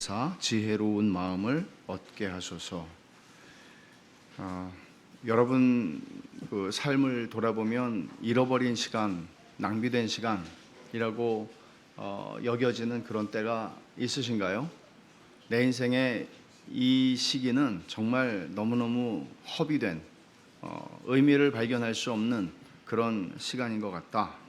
지혜로운 마음을 얻게 하소서. 여러분 그 삶을 돌아보면 잃어버린 시간, 낭비된 시간이라고 여겨지는 그런 때가 있으신가요? 내 인생의 이 시기는 정말 너무너무 허비된 의미를 발견할 수 없는 그런 시간인 것 같다.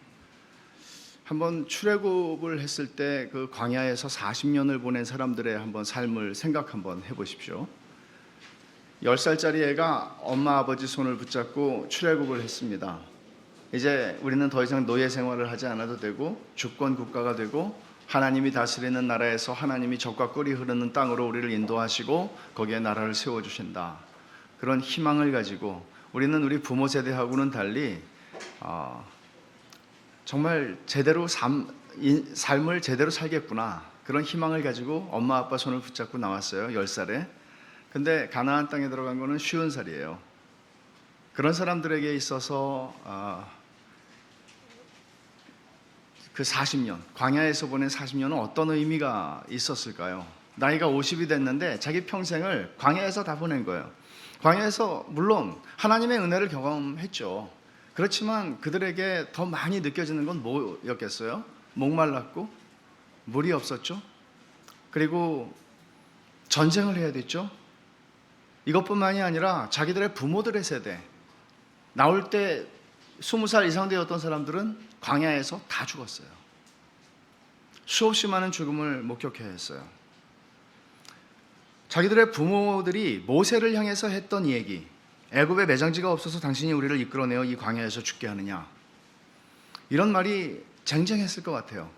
한번 출애굽을 했을 때 그 광야에서 40년을 보낸 사람들의 한번 삶을 생각 한번 해보십시오. 10살짜리 애가 엄마 아버지 손을 붙잡고 출애굽을 했습니다. 이제 우리는 더 이상 노예 생활을 하지 않아도 되고 주권 국가가 되고 하나님이 다스리는 나라에서 하나님이 젖과 꿀이 흐르는 땅으로 우리를 인도하시고 거기에 나라를 세워주신다. 그런 희망을 가지고 우리는 우리 부모 세대하고는 달리 정말 제대로 삶을 제대로 살겠구나, 그런 희망을 가지고 엄마 아빠 손을 붙잡고 나왔어요. 10살에. 근데 가나안 땅에 들어간 거는 50살이에요. 그런 사람들에게 있어서 그 40년, 광야에서 보낸 40년은 어떤 의미가 있었을까요? 나이가 50이 됐는데 자기 평생을 광야에서 다 보낸 거예요. 광야에서 물론 하나님의 은혜를 경험했죠. 그렇지만 그들에게 더 많이 느껴지는 건 뭐였겠어요? 목말랐고 물이 없었죠. 그리고 전쟁을 해야 됐죠. 이것뿐만이 아니라 자기들의 부모들의 세대, 나올 때 20살 이상 되었던 사람들은 광야에서 다 죽었어요. 수없이 많은 죽음을 목격해야 했어요. 자기들의 부모들이 모세를 향해서 했던 얘기, 애굽에 매장지가 없어서 당신이 우리를 이끌어내어 이 광야에서 죽게 하느냐, 이런 말이 쟁쟁했을 것 같아요.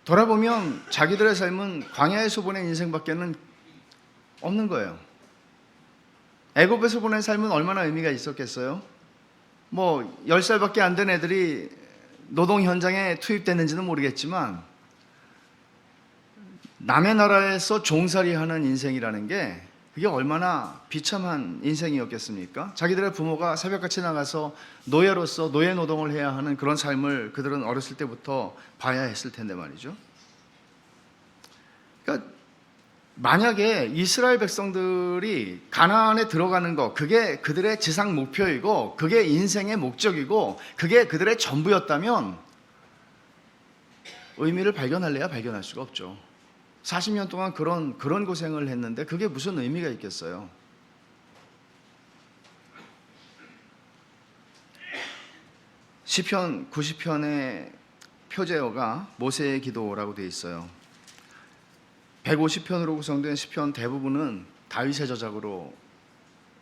돌아보면 자기들의 삶은 광야에서 보낸 인생밖에는 없는 거예요. 애굽에서 보낸 삶은 얼마나 의미가 있었겠어요? 10살밖에 안 된 애들이 노동 현장에 투입됐는지는 모르겠지만 남의 나라에서 종살이하는 인생이라는 게 그게 얼마나 비참한 인생이었겠습니까? 자기들의 부모가 새벽같이 나가서 노예로서 노예 노동을 해야 하는 그런 삶을 그들은 어렸을 때부터 봐야 했을 텐데 말이죠. 그러니까 만약에 이스라엘 백성들이 가나안에 들어가는 것, 그게 그들의 지상 목표이고 그게 인생의 목적이고 그게 그들의 전부였다면 의미를 발견할래야 발견할 수가 없죠. 40년 동안 그런 고생을 했는데 그게 무슨 의미가 있겠어요? 시편 90편의 표제어가 모세의 기도라고 되어 있어요. 150편으로 구성된 시편 대부분은 다윗의 저작으로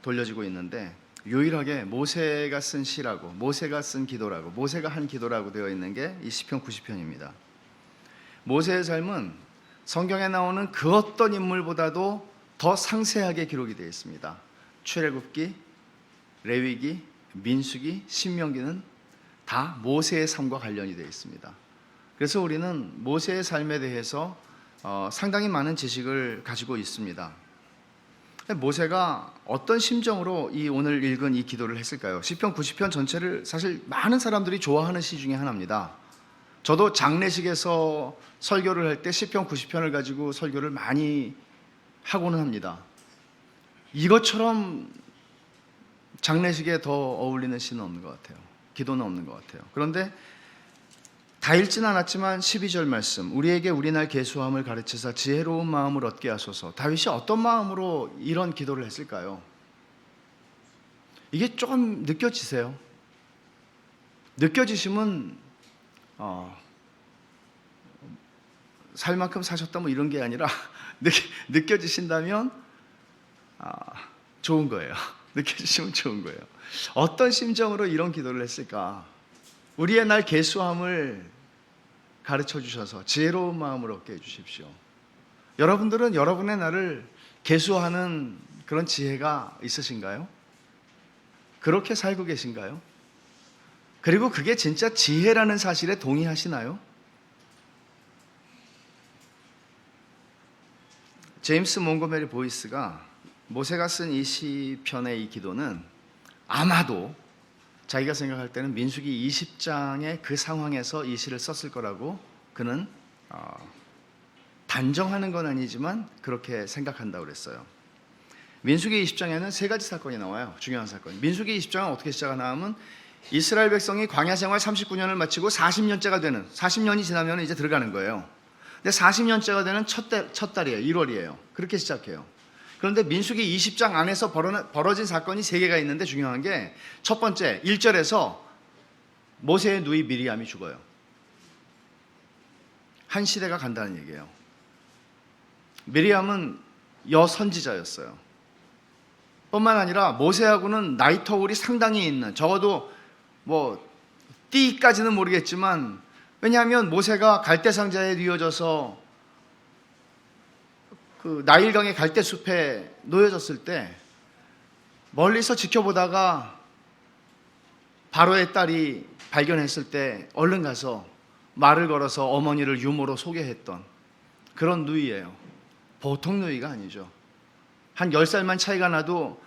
돌려지고 있는데 유일하게 모세가 쓴 시라고, 모세가 쓴 기도라고, 모세가 한 기도라고 되어 있는 게 이 시편 90편입니다. 모세의 삶은 성경에 나오는 그 어떤 인물보다도 더 상세하게 기록이 되어 있습니다. 출애굽기, 레위기, 민수기, 신명기는 다 모세의 삶과 관련이 되어 있습니다. 그래서 우리는 모세의 삶에 대해서 상당히 많은 지식을 가지고 있습니다. 모세가 어떤 심정으로 오늘 읽은 이 기도를 했을까요? 시편 90편 전체를 사실 많은 사람들이 좋아하는 시 중에 하나입니다. 저도 장례식에서 설교를 할 때 시편 90편을 가지고 설교를 많이 하고는 합니다. 이것처럼 장례식에 더 어울리는 시는 없는 것 같아요. 기도는 없는 것 같아요. 그런데 다 읽지는 않았지만 12절 말씀, 우리에게 우리 날 계수함을 가르치사 지혜로운 마음을 얻게 하소서. 다윗이 어떤 마음으로 이런 기도를 했을까요? 이게 조금 느껴지세요? 느껴지시면 살 만큼 사셨다 이런 게 아니라 느껴지신다면 좋은 거예요. 느껴지시면 좋은 거예요. 어떤 심정으로 이런 기도를 했을까? 우리의 날 계수함을 가르쳐 주셔서 지혜로운 마음을 얻게 해주십시오. 여러분들은 여러분의 날을 계수하는 그런 지혜가 있으신가요? 그렇게 살고 계신가요? 그리고 그게 진짜 지혜라는 사실에 동의하시나요? 제임스 몽고메리 보이스가 모세가 쓴 이 시편의 이 기도는 아마도 자기가 생각할 때는 민수기 20장의 그 상황에서 이 시를 썼을 거라고 그는 단정하는 건 아니지만 그렇게 생각한다고 그랬어요. 민수기 20장에는 세 가지 사건이 나와요. 중요한 사건. 민수기 20장은 어떻게 시작하나 하면 이스라엘 백성이 광야 생활 39년을 마치고 40년째가 되는, 40년이 지나면 이제 들어가는 거예요. 근데 40년째가 되는 첫 달이에요. 1월이에요. 그렇게 시작해요. 그런데 민수기 20장 안에서 벌어진 사건이 세 개가 있는데 중요한 게 첫 번째 1절에서 모세의 누이 미리암이 죽어요. 한 시대가 간다는 얘기예요. 미리암은 여선지자였어요. 뿐만 아니라 모세하고는 나이 터울이 상당히 있는, 적어도 띠까지는 모르겠지만, 왜냐하면 모세가 갈대상자에 뉘어져서 그 나일강의 갈대숲에 놓여졌을 때 멀리서 지켜보다가 바로의 딸이 발견했을 때 얼른 가서 말을 걸어서 어머니를 유모로 소개했던 그런 누이예요. 보통 누이가 아니죠. 한 10살만 차이가 나도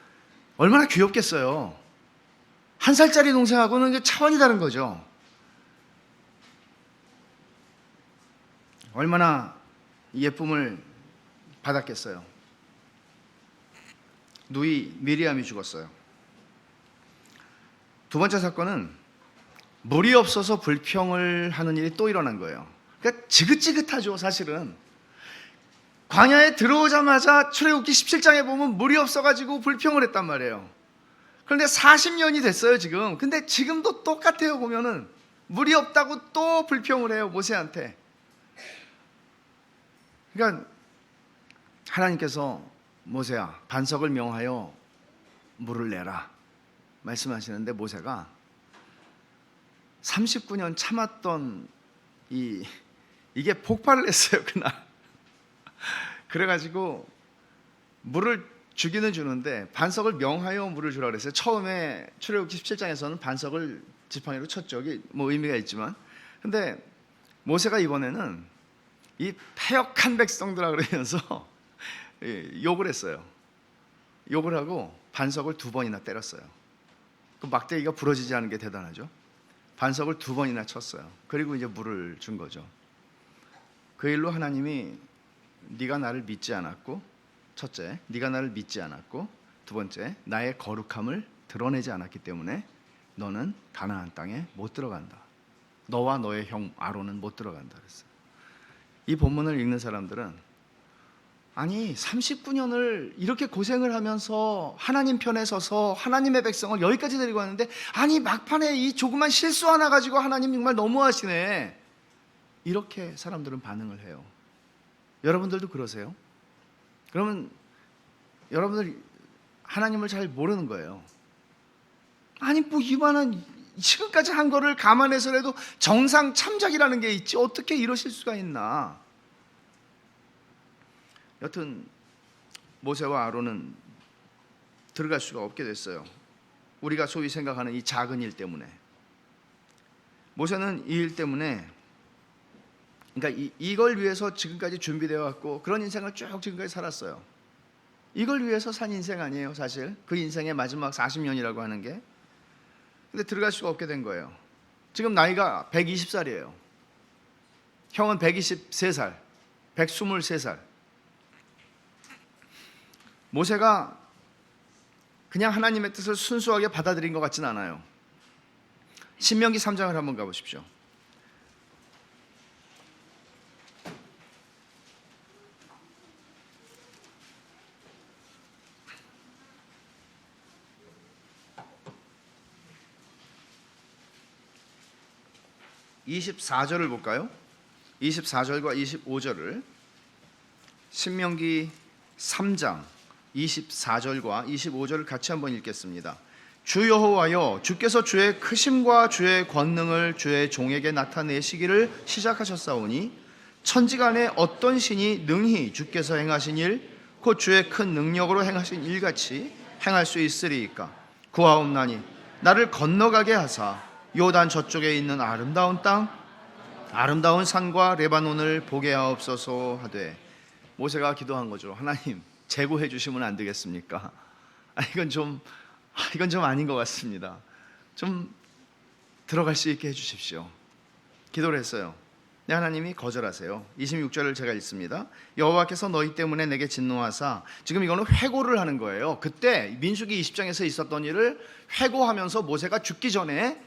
얼마나 귀엽겠어요. 1살짜리 동생하고는 차원이 다른 거죠. 얼마나 예쁨을 받았겠어요. 누이 미리암이 죽었어요. 두 번째 사건은 물이 없어서 불평을 하는 일이 또 일어난 거예요. 그러니까 지긋지긋하죠, 사실은. 광야에 들어오자마자 출애굽기 17장에 보면 물이 없어가지고 불평을 했단 말이에요. 그런데 40년이 됐어요, 지금. 근데 지금도 똑같아요, 보면은. 물이 없다고 또 불평을 해요, 모세한테. 그러니까 하나님께서 모세야, 반석을 명하여 물을 내라 말씀하시는데 모세가 39년 참았던 이게 폭발을 했어요, 그날. 그래가지고 물을 주기는 주는데 반석을 명하여 물을 주라고 그랬어요. 처음에 출애굽기 17장에서는 반석을 지팡이로 쳤죠. 이게 의미가 있지만, 근데 모세가 이번에는 이 패역한 백성들아 그러면서 욕을 했어요. 욕을 하고 반석을 2번이나 때렸어요. 그 막대기가 부러지지 않은 게 대단하죠. 반석을 2번이나 쳤어요. 그리고 이제 물을 준 거죠. 그 일로 하나님이 네가 나를 믿지 않았고, 첫째, 네가 나를 믿지 않았고, 두 번째, 나의 거룩함을 드러내지 않았기 때문에 너는 가나안 땅에 못 들어간다. 너와 너의 형 아론은 못 들어간다 그랬어요. 이 본문을 읽는 사람들은 아니 39년을 이렇게 고생을 하면서 하나님 편에 서서 하나님의 백성을 여기까지 데리고 왔는데, 아니 막판에 이 조그만 실수 하나 가지고 하나님 정말 너무하시네, 이렇게 사람들은 반응을 해요. 여러분들도 그러세요? 그러면 여러분들 하나님을 잘 모르는 거예요. 아니 이만한 지금까지 한 거를 감안해서라도 정상 참작이라는 게 있지 어떻게 이러실 수가 있나. 여튼 모세와 아론은 들어갈 수가 없게 됐어요. 우리가 소위 생각하는 이 작은 일 때문에. 모세는 이 일 때문에, 그러니까 이걸 위해서 지금까지 준비되어 왔고 그런 인생을 쭉 지금까지 살았어요. 이걸 위해서 산 인생 아니에요, 사실. 그 인생의 마지막 40년이라고 하는 게. 근데 들어갈 수가 없게 된 거예요. 지금 나이가 120살이에요. 형은 123살, 123살. 모세가 그냥 하나님의 뜻을 순수하게 받아들인 것 같지는 않아요. 신명기 3장을 한번 가보십시오. (24절을) 볼까요? 24절과 25절을 신명기 3장 24절과 25절을 같이 한번 읽겠습니다. 주 여호와여, 주께서 주의 크심과 주의 권능을 주의 종에게 나타내시기를 시작하셨사오니 천지간에 어떤 신이 능히 주께서 행하신 일 곧 주의 큰 능력으로 행하신 일같이 행할 수 있으리이까. 구하옵나니 나를 건너가게 하사 요단 저쪽에 있는 아름다운 땅, 아름다운 산과 레바논을 보게 하옵소서 하되. 모세가 기도한 거죠. 하나님 제고해 주시면 안 되겠습니까? 이건 좀 아닌 것 같습니다. 좀 들어갈 수 있게 해 주십시오. 기도를 했어요. 네, 하나님이 거절하세요. 26절을 제가 읽습니다. 여호와께서 너희 때문에 내게 진노하사, 지금 이거는 회고를 하는 거예요. 그때 민수기 20장에서 있었던 일을 회고하면서 모세가 죽기 전에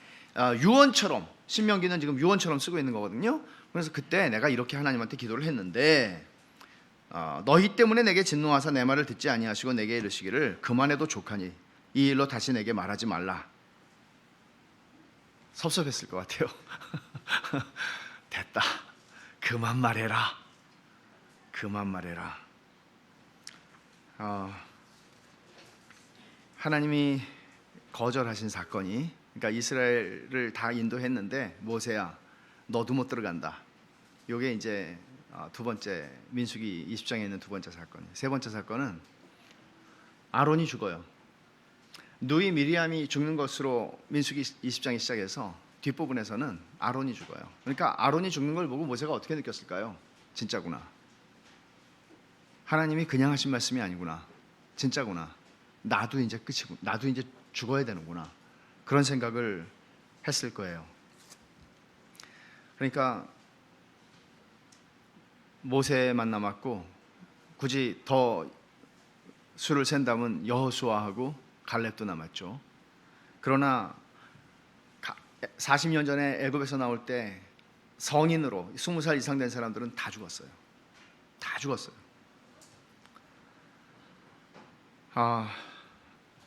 유언처럼, 신명기는 지금 유언처럼 쓰고 있는 거거든요. 그래서 그때 내가 이렇게 하나님한테 기도를 했는데 너희 때문에 내게 진노하사 내 말을 듣지 아니하시고 내게 이르시기를 그만해도 족하니 이 일로 다시 내게 말하지 말라. 섭섭했을 것 같아요. 됐다. 그만 말해라. 그만 말해라. 하나님이 거절하신 사건이, 그러니까 이스라엘을 다 인도했는데 모세야 너도 못 들어간다. 이게 이제 두 번째, 민수기 20장에 있는 두 번째 사건이에요. 세 번째 사건은 아론이 죽어요. 누이 미리암이 죽는 것으로 민수기 20장이 시작해서 뒷부분에서는 아론이 죽어요. 그러니까 아론이 죽는 걸 보고 모세가 어떻게 느꼈을까요? 진짜구나. 하나님이 그냥 하신 말씀이 아니구나. 진짜구나. 나도 이제 끝이고, 나도 이제 죽어야 되는구나. 그런 생각을 했을 거예요. 그러니까 모세만 남았고, 굳이 더 수를 센다면 여호수아하고 갈렙도 남았죠. 그러나 40년 전에 애굽에서 나올 때 성인으로 20살 이상 된 사람들은 다 죽었어요. 다 죽었어요.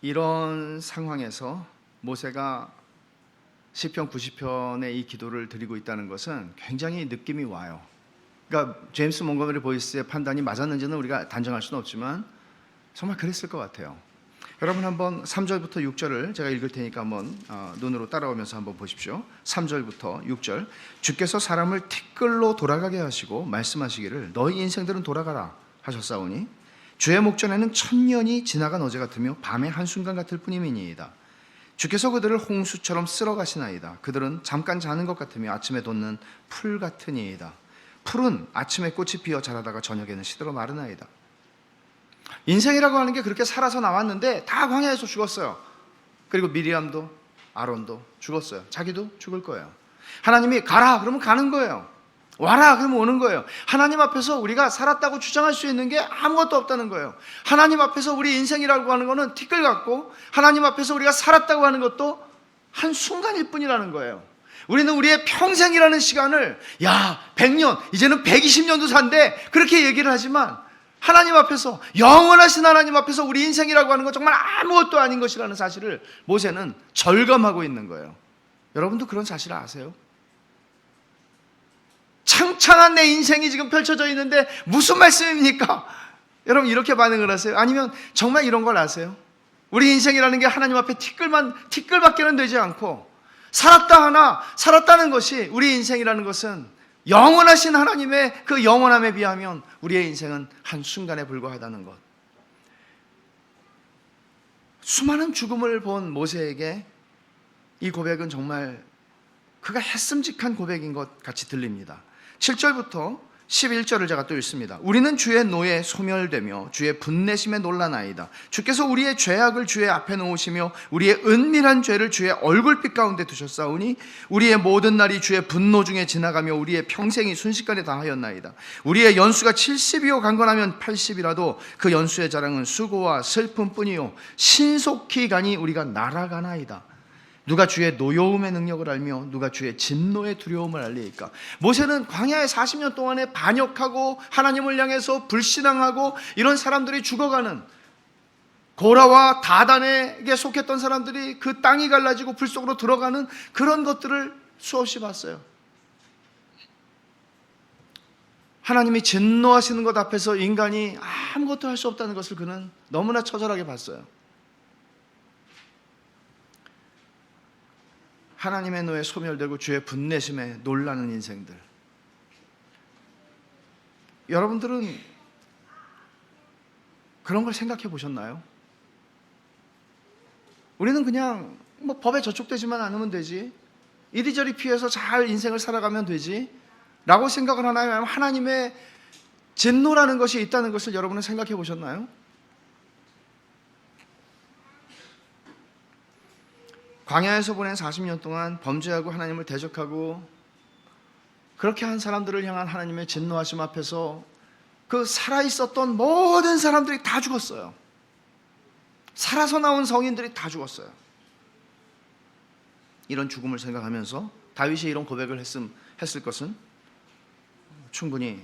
이런 상황에서 모세가 시편 90편의 이 기도를 드리고 있다는 것은 굉장히 느낌이 와요. 그러니까 제임스 몬고메리 보이스의 판단이 맞았는지는 우리가 단정할 수는 없지만 정말 그랬을 것 같아요. 여러분 한번 3절부터 6절을 제가 읽을 테니까 한번 눈으로 따라오면서 한번 보십시오. 3절부터 6절. 주께서 사람을 티끌로 돌아가게 하시고 말씀하시기를 너희 인생들은 돌아가라 하셨사오니 주의 목전에는 천년이 지나간 어제 같으며 밤의 한순간 같을 뿐임이니이다. 주께서 그들을 홍수처럼 쓸어 가시나이다. 그들은 잠깐 자는 것 같으며 아침에 돋는 풀 같으니이다. 풀은 아침에 꽃이 피어 자라다가 저녁에는 시들어 마르나이다. 인생이라고 하는 게 그렇게 살아서 나왔는데 다 광야에서 죽었어요. 그리고 미리암도 아론도 죽었어요. 자기도 죽을 거예요. 하나님이 가라 그러면 가는 거예요. 와라 그러면 오는 거예요. 하나님 앞에서 우리가 살았다고 주장할 수 있는 게 아무것도 없다는 거예요. 하나님 앞에서 우리 인생이라고 하는 거는 티끌 같고, 하나님 앞에서 우리가 살았다고 하는 것도 한순간일 뿐이라는 거예요. 우리는 우리의 평생이라는 시간을 100년, 이제는 120년도 산대 그렇게 얘기를 하지만, 하나님 앞에서, 영원하신 하나님 앞에서 우리 인생이라고 하는 건 정말 아무것도 아닌 것이라는 사실을 모세는 절감하고 있는 거예요. 여러분도 그런 사실을 아세요? 창창한 내 인생이 지금 펼쳐져 있는데 무슨 말씀입니까? 여러분 이렇게 반응을 하세요? 아니면 정말 이런 걸 아세요? 우리 인생이라는 게 하나님 앞에 티끌밖에는 되지 않고, 살았다는 것이, 우리 인생이라는 것은 영원하신 하나님의 그 영원함에 비하면 우리의 인생은 한순간에 불과하다는 것. 수많은 죽음을 본 모세에게 이 고백은 정말 그가 했음직한 고백인 것 같이 들립니다. 7절부터 11절을 제가 또 읽습니다. 우리는 주의 노에 소멸되며 주의 분내심에 놀라나이다. 주께서 우리의 죄악을 주의 앞에 놓으시며 우리의 은밀한 죄를 주의 얼굴빛 가운데 두셨사오니 우리의 모든 날이 주의 분노 중에 지나가며 우리의 평생이 순식간에 다하였나이다. 우리의 연수가 70이요 강건하면 80이라도 그 연수의 자랑은 수고와 슬픔뿐이요 신속히 가니 우리가 날아가나이다. 누가 주의 노여움의 능력을 알며 누가 주의 진노의 두려움을 알리이까. 모세는 광야에 40년 동안에 반역하고 하나님을 향해서 불신앙하고 이런 사람들이 죽어가는, 고라와 다단에게 속했던 사람들이 그 땅이 갈라지고 불 속으로 들어가는 그런 것들을 수없이 봤어요. 하나님이 진노하시는 것 앞에서 인간이 아무것도 할 수 없다는 것을 그는 너무나 처절하게 봤어요. 하나님의 노에 소멸되고 주의 분내심에 놀라는 인생들. 여러분들은 그런 걸 생각해 보셨나요? 우리는 그냥 법에 저촉되지만 않으면 되지, 이리저리 피해서 잘 인생을 살아가면 되지 라고 생각을 하나요? 아니면 하나님의 진노라는 것이 있다는 것을 여러분은 생각해 보셨나요? 광야에서 보낸 40년 동안 범죄하고 하나님을 대적하고 그렇게 한 사람들을 향한 하나님의 진노하심 앞에서 그 살아있었던 모든 사람들이 다 죽었어요. 살아서 나온 성인들이 다 죽었어요. 이런 죽음을 생각하면서 다윗이 이런 고백을 했을 것은 충분히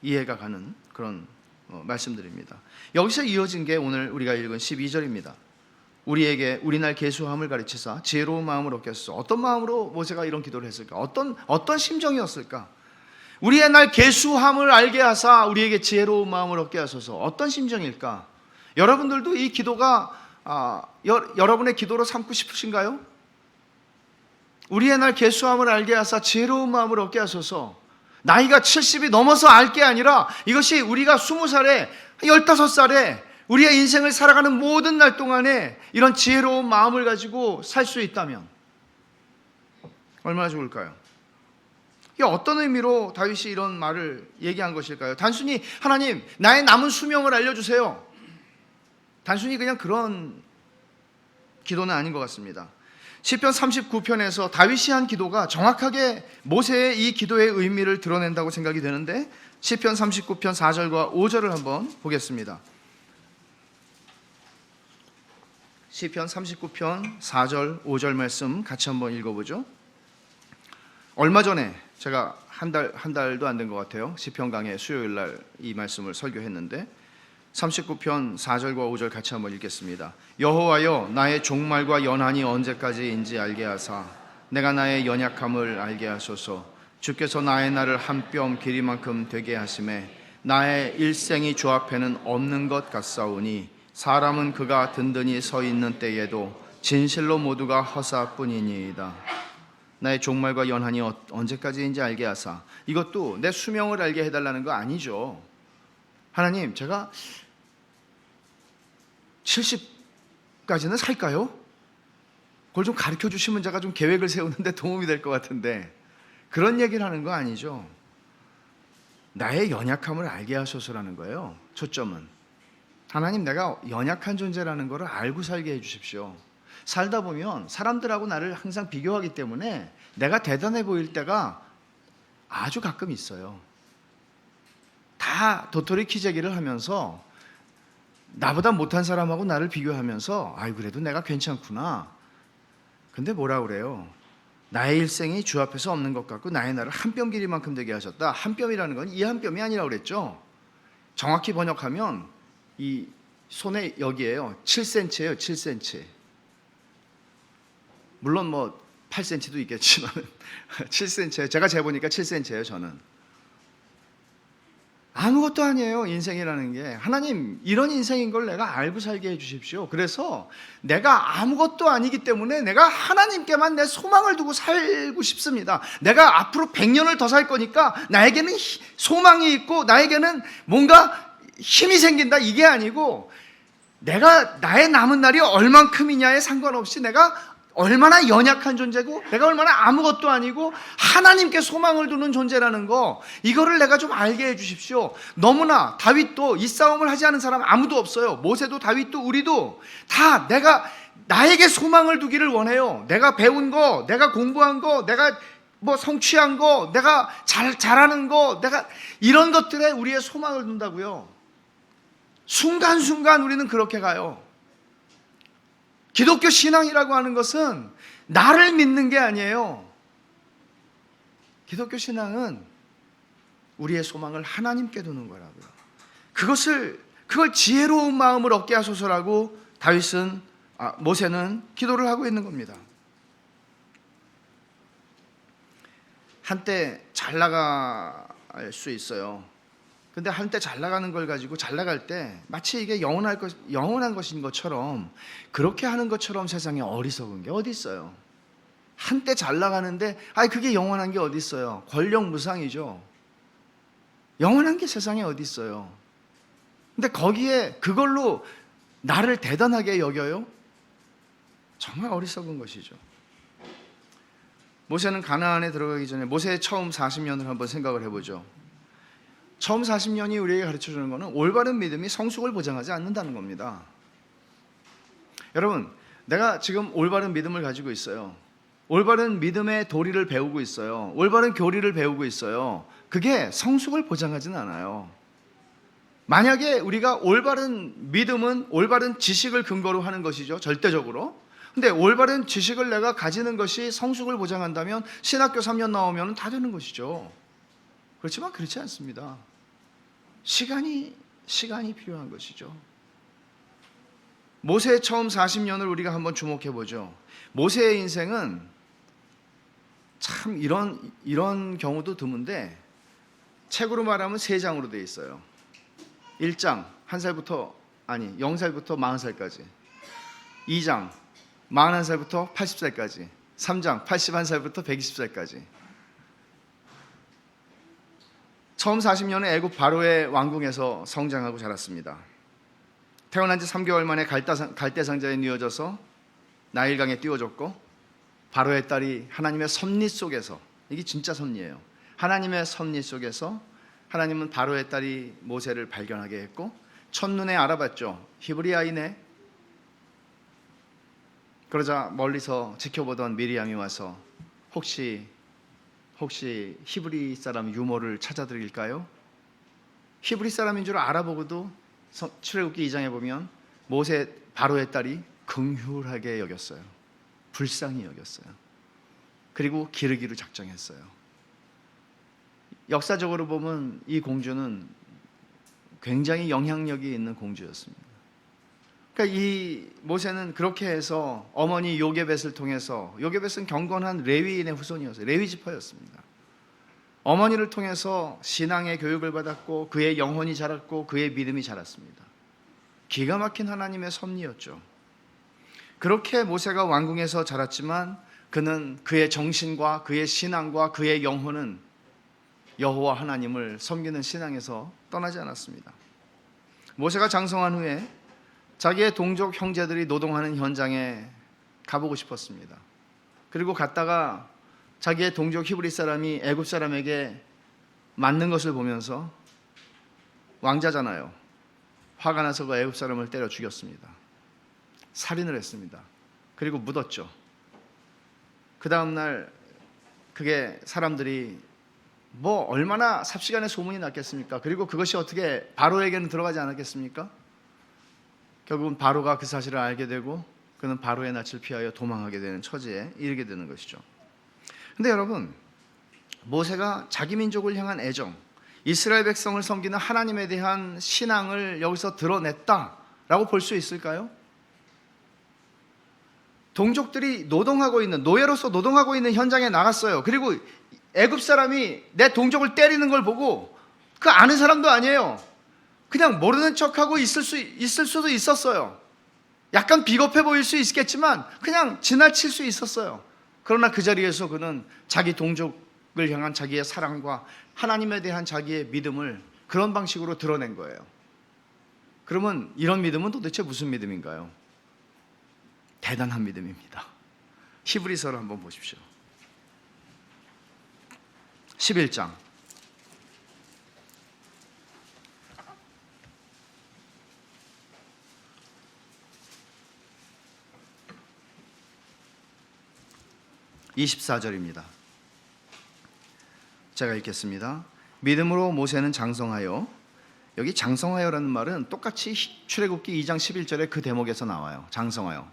이해가 가는 그런 말씀들입니다. 여기서 이어진 게 오늘 우리가 읽은 12절입니다. 우리 날 계수함을 가르치사 지혜로운 마음을 얻게 하소서. 어떤 마음으로 모세가 이런 기도를 했을까? 어떤 심정이었을까? 우리의 날 계수함을 알게 하사 우리에게 지혜로운 마음을 얻게 하소서. 어떤 심정일까? 여러분들도 이 기도가 여러분의 기도로 삼고 싶으신가요? 우리의 날 계수함을 알게 하사 지혜로운 마음을 얻게 하소서. 나이가 70이 넘어서 알 게 아니라 이것이 우리가 20살에 15살에 우리의 인생을 살아가는 모든 날 동안에 이런 지혜로운 마음을 가지고 살 수 있다면 얼마나 좋을까요? 이게 어떤 의미로 다윗이 이런 말을 얘기한 것일까요? 단순히 하나님 나의 남은 수명을 알려주세요, 단순히 그냥 그런 기도는 아닌 것 같습니다. 시편 39편에서 다윗이 한 기도가 정확하게 모세의 이 기도의 의미를 드러낸다고 생각이 되는데, 시편 39편 4절과 5절을 한번 보겠습니다. 시편 39편 4절 5절 말씀 같이 한번 읽어보죠. 얼마 전에 제가 한 달도 안 된 것 같아요, 시편 강의 수요일 날 이 말씀을 설교했는데 39편 4절과 5절 같이 한번 읽겠습니다. 여호와여 나의 종말과 연한이 언제까지인지 알게 하사 내가 나의 연약함을 알게 하소서. 주께서 나의 날을 한 뼘 길이만큼 되게 하심에 나의 일생이 주 앞에는 없는 것 같사오니 사람은 그가 든든히 서 있는 때에도 진실로 모두가 허사뿐이니이다. 나의 종말과 연한이 언제까지인지 알게 하사, 이것도 내 수명을 알게 해달라는 거 아니죠. 하나님 제가 70까지는 살까요? 그걸 좀 가르쳐 주시면 제가 좀 계획을 세우는데 도움이 될 것 같은데, 그런 얘기를 하는 거 아니죠. 나의 연약함을 알게 하소서라는 거예요. 초점은 하나님 내가 연약한 존재라는 것을 알고 살게 해주십시오. 살다 보면 사람들하고 나를 항상 비교하기 때문에 내가 대단해 보일 때가 아주 가끔 있어요. 다 도토리 키재기를 하면서 나보다 못한 사람하고 나를 비교하면서 아이 그래도 내가 괜찮구나. 근데 뭐라 그래요? 나의 일생이 주 앞에서 없는 것 같고 나의 날을 한 뼘 길이만큼 되게 하셨다. 한 뼘이라는 건 이 한 뼘이 아니라고 그랬죠. 정확히 번역하면 이 손에 여기에요 7cm예요. 7cm. 물론 뭐 8cm도 있겠지만 7cm, 제가 재보니까 7cm예요. 저는 아무것도 아니에요, 인생이라는 게. 하나님 이런 인생인 걸 내가 알고 살게 해주십시오. 그래서 내가 아무것도 아니기 때문에 내가 하나님께만 내 소망을 두고 살고 싶습니다. 내가 앞으로 100년을 더 살 거니까 나에게는 소망이 있고 나에게는 뭔가 힘이 생긴다, 이게 아니고 내가 나의 남은 날이 얼만큼이냐에 상관없이 내가 얼마나 연약한 존재고 내가 얼마나 아무것도 아니고 하나님께 소망을 두는 존재라는 거, 이거를 내가 좀 알게 해주십시오. 너무나 다윗도 이 싸움을 하지 않은 사람 아무도 없어요. 모세도 다윗도 우리도 다 나에게 소망을 두기를 원해요. 내가 배운 거, 내가 공부한 거, 내가 뭐 성취한 거, 내가 잘하는 거, 내가 이런 것들에 우리의 소망을 둔다고요. 순간순간 우리는 그렇게 가요. 기독교 신앙이라고 하는 것은 나를 믿는 게 아니에요. 기독교 신앙은 우리의 소망을 하나님께 두는 거라고요. 그걸 지혜로운 마음을 얻게 하소서라고 모세는 기도를 하고 있는 겁니다. 한때 잘 나갈 수 있어요. 근데 한때 잘 나가는 걸 가지고 잘 나갈 때 마치 이게 영원한 것인 것처럼, 그렇게 하는 것처럼 세상에 어리석은 게 어디 있어요. 한때 잘 나가는데 그게 영원한 게 어디 있어요. 권력무상이죠. 영원한 게 세상에 어디 있어요. 근데 거기에 그걸로 나를 대단하게 여겨요? 정말 어리석은 것이죠. 모세는 가나안에 들어가기 전에 모세의 처음 40년을 한번 생각을 해보죠. 처음 40년이 우리에게 가르쳐주는 것은 올바른 믿음이 성숙을 보장하지 않는다는 겁니다. 여러분, 내가 지금 올바른 믿음을 가지고 있어요. 올바른 믿음의 도리를 배우고 있어요. 올바른 교리를 배우고 있어요. 그게 성숙을 보장하지는 않아요. 만약에 우리가 올바른 믿음은 올바른 지식을 근거로 하는 것이죠. 절대적으로. 근데 올바른 지식을 내가 가지는 것이 성숙을 보장한다면 신학교 3년 나오면 다 되는 것이죠. 그렇지만 그렇지 않습니다. 시간이 필요한 것이죠. 모세의 처음 40년을 우리가 한번 주목해 보죠. 모세의 인생은 참 이런 경우도 드문데 책으로 말하면 3장으로 되어 있어요. 1장 0살부터 40살까지, 2장 41살부터 80살까지, 3장 81살부터 120살까지. 처음 40년은 애굽 바로의 왕궁에서 성장하고 자랐습니다. 태어난 지 3개월 만에 갈대 상자에 뉘어져서 나일강에 띄워졌고, 바로의 딸이 하나님의 섭리 속에서, 이게 진짜 섭리예요. 하나님의 섭리 속에서 하나님은 바로의 딸이 모세를 발견하게 했고 첫눈에 알아봤죠. 히브리 아이네. 그러자 멀리서 지켜보던 미리암이 와서 혹시 히브리 사람 유모를 찾아드릴까요? 히브리 사람인 줄 알아보고도 출애굽기 2장에 보면 바로의 딸이 긍휼하게 여겼어요. 불쌍히 여겼어요. 그리고 기르기로 작정했어요. 역사적으로 보면 이 공주는 굉장히 영향력이 있는 공주였습니다. 그러니까 이 모세는 그렇게 해서 어머니 요게벳을 통해서, 요게벳은 경건한 레위인의 후손이었어요. 레위 지파였습니다. 어머니를 통해서 신앙의 교육을 받았고 그의 영혼이 자랐고 그의 믿음이 자랐습니다. 기가 막힌 하나님의 섭리였죠. 그렇게 모세가 왕궁에서 자랐지만 그는 그의 정신과 그의 신앙과 그의 영혼은 여호와 하나님을 섬기는 신앙에서 떠나지 않았습니다. 모세가 장성한 후에 자기의 동족 형제들이 노동하는 현장에 가보고 싶었습니다. 그리고 갔다가 자기의 동족 히브리 사람이 애굽 사람에게 맞는 것을 보면서, 왕자잖아요, 화가 나서 그 애굽 사람을 때려 죽였습니다. 살인을 했습니다. 그리고 묻었죠. 그 다음날 그게 사람들이 얼마나 삽시간에 소문이 났겠습니까? 그리고 그것이 어떻게 바로에게는 들어가지 않았겠습니까? 결국은 바로가 그 사실을 알게 되고 그는 바로의 낯을 피하여 도망하게 되는 처지에 이르게 되는 것이죠. 근데 여러분, 모세가 자기 민족을 향한 애정, 이스라엘 백성을 섬기는 하나님에 대한 신앙을 여기서 드러냈다라고 볼 수 있을까요? 동족들이 노예로서 노동하고 있는 현장에 나갔어요. 그리고 애굽 사람이 내 동족을 때리는 걸 보고, 그 아는 사람도 아니에요, 그냥 모르는 척하고 있을 수도 있었어요. 약간 비겁해 보일 수 있겠지만 그냥 지나칠 수 있었어요. 그러나 그 자리에서 그는 자기 동족을 향한 자기의 사랑과 하나님에 대한 자기의 믿음을 그런 방식으로 드러낸 거예요. 그러면 이런 믿음은 도대체 무슨 믿음인가요? 대단한 믿음입니다. 히브리서를 한번 보십시오. 11장 24절입니다. 제가 읽겠습니다. 믿음으로 모세는 장성하여, 여기 장성하여라는 말은 똑같이 출애굽기 2장 11절에 그 대목에서 나와요. 장성하여,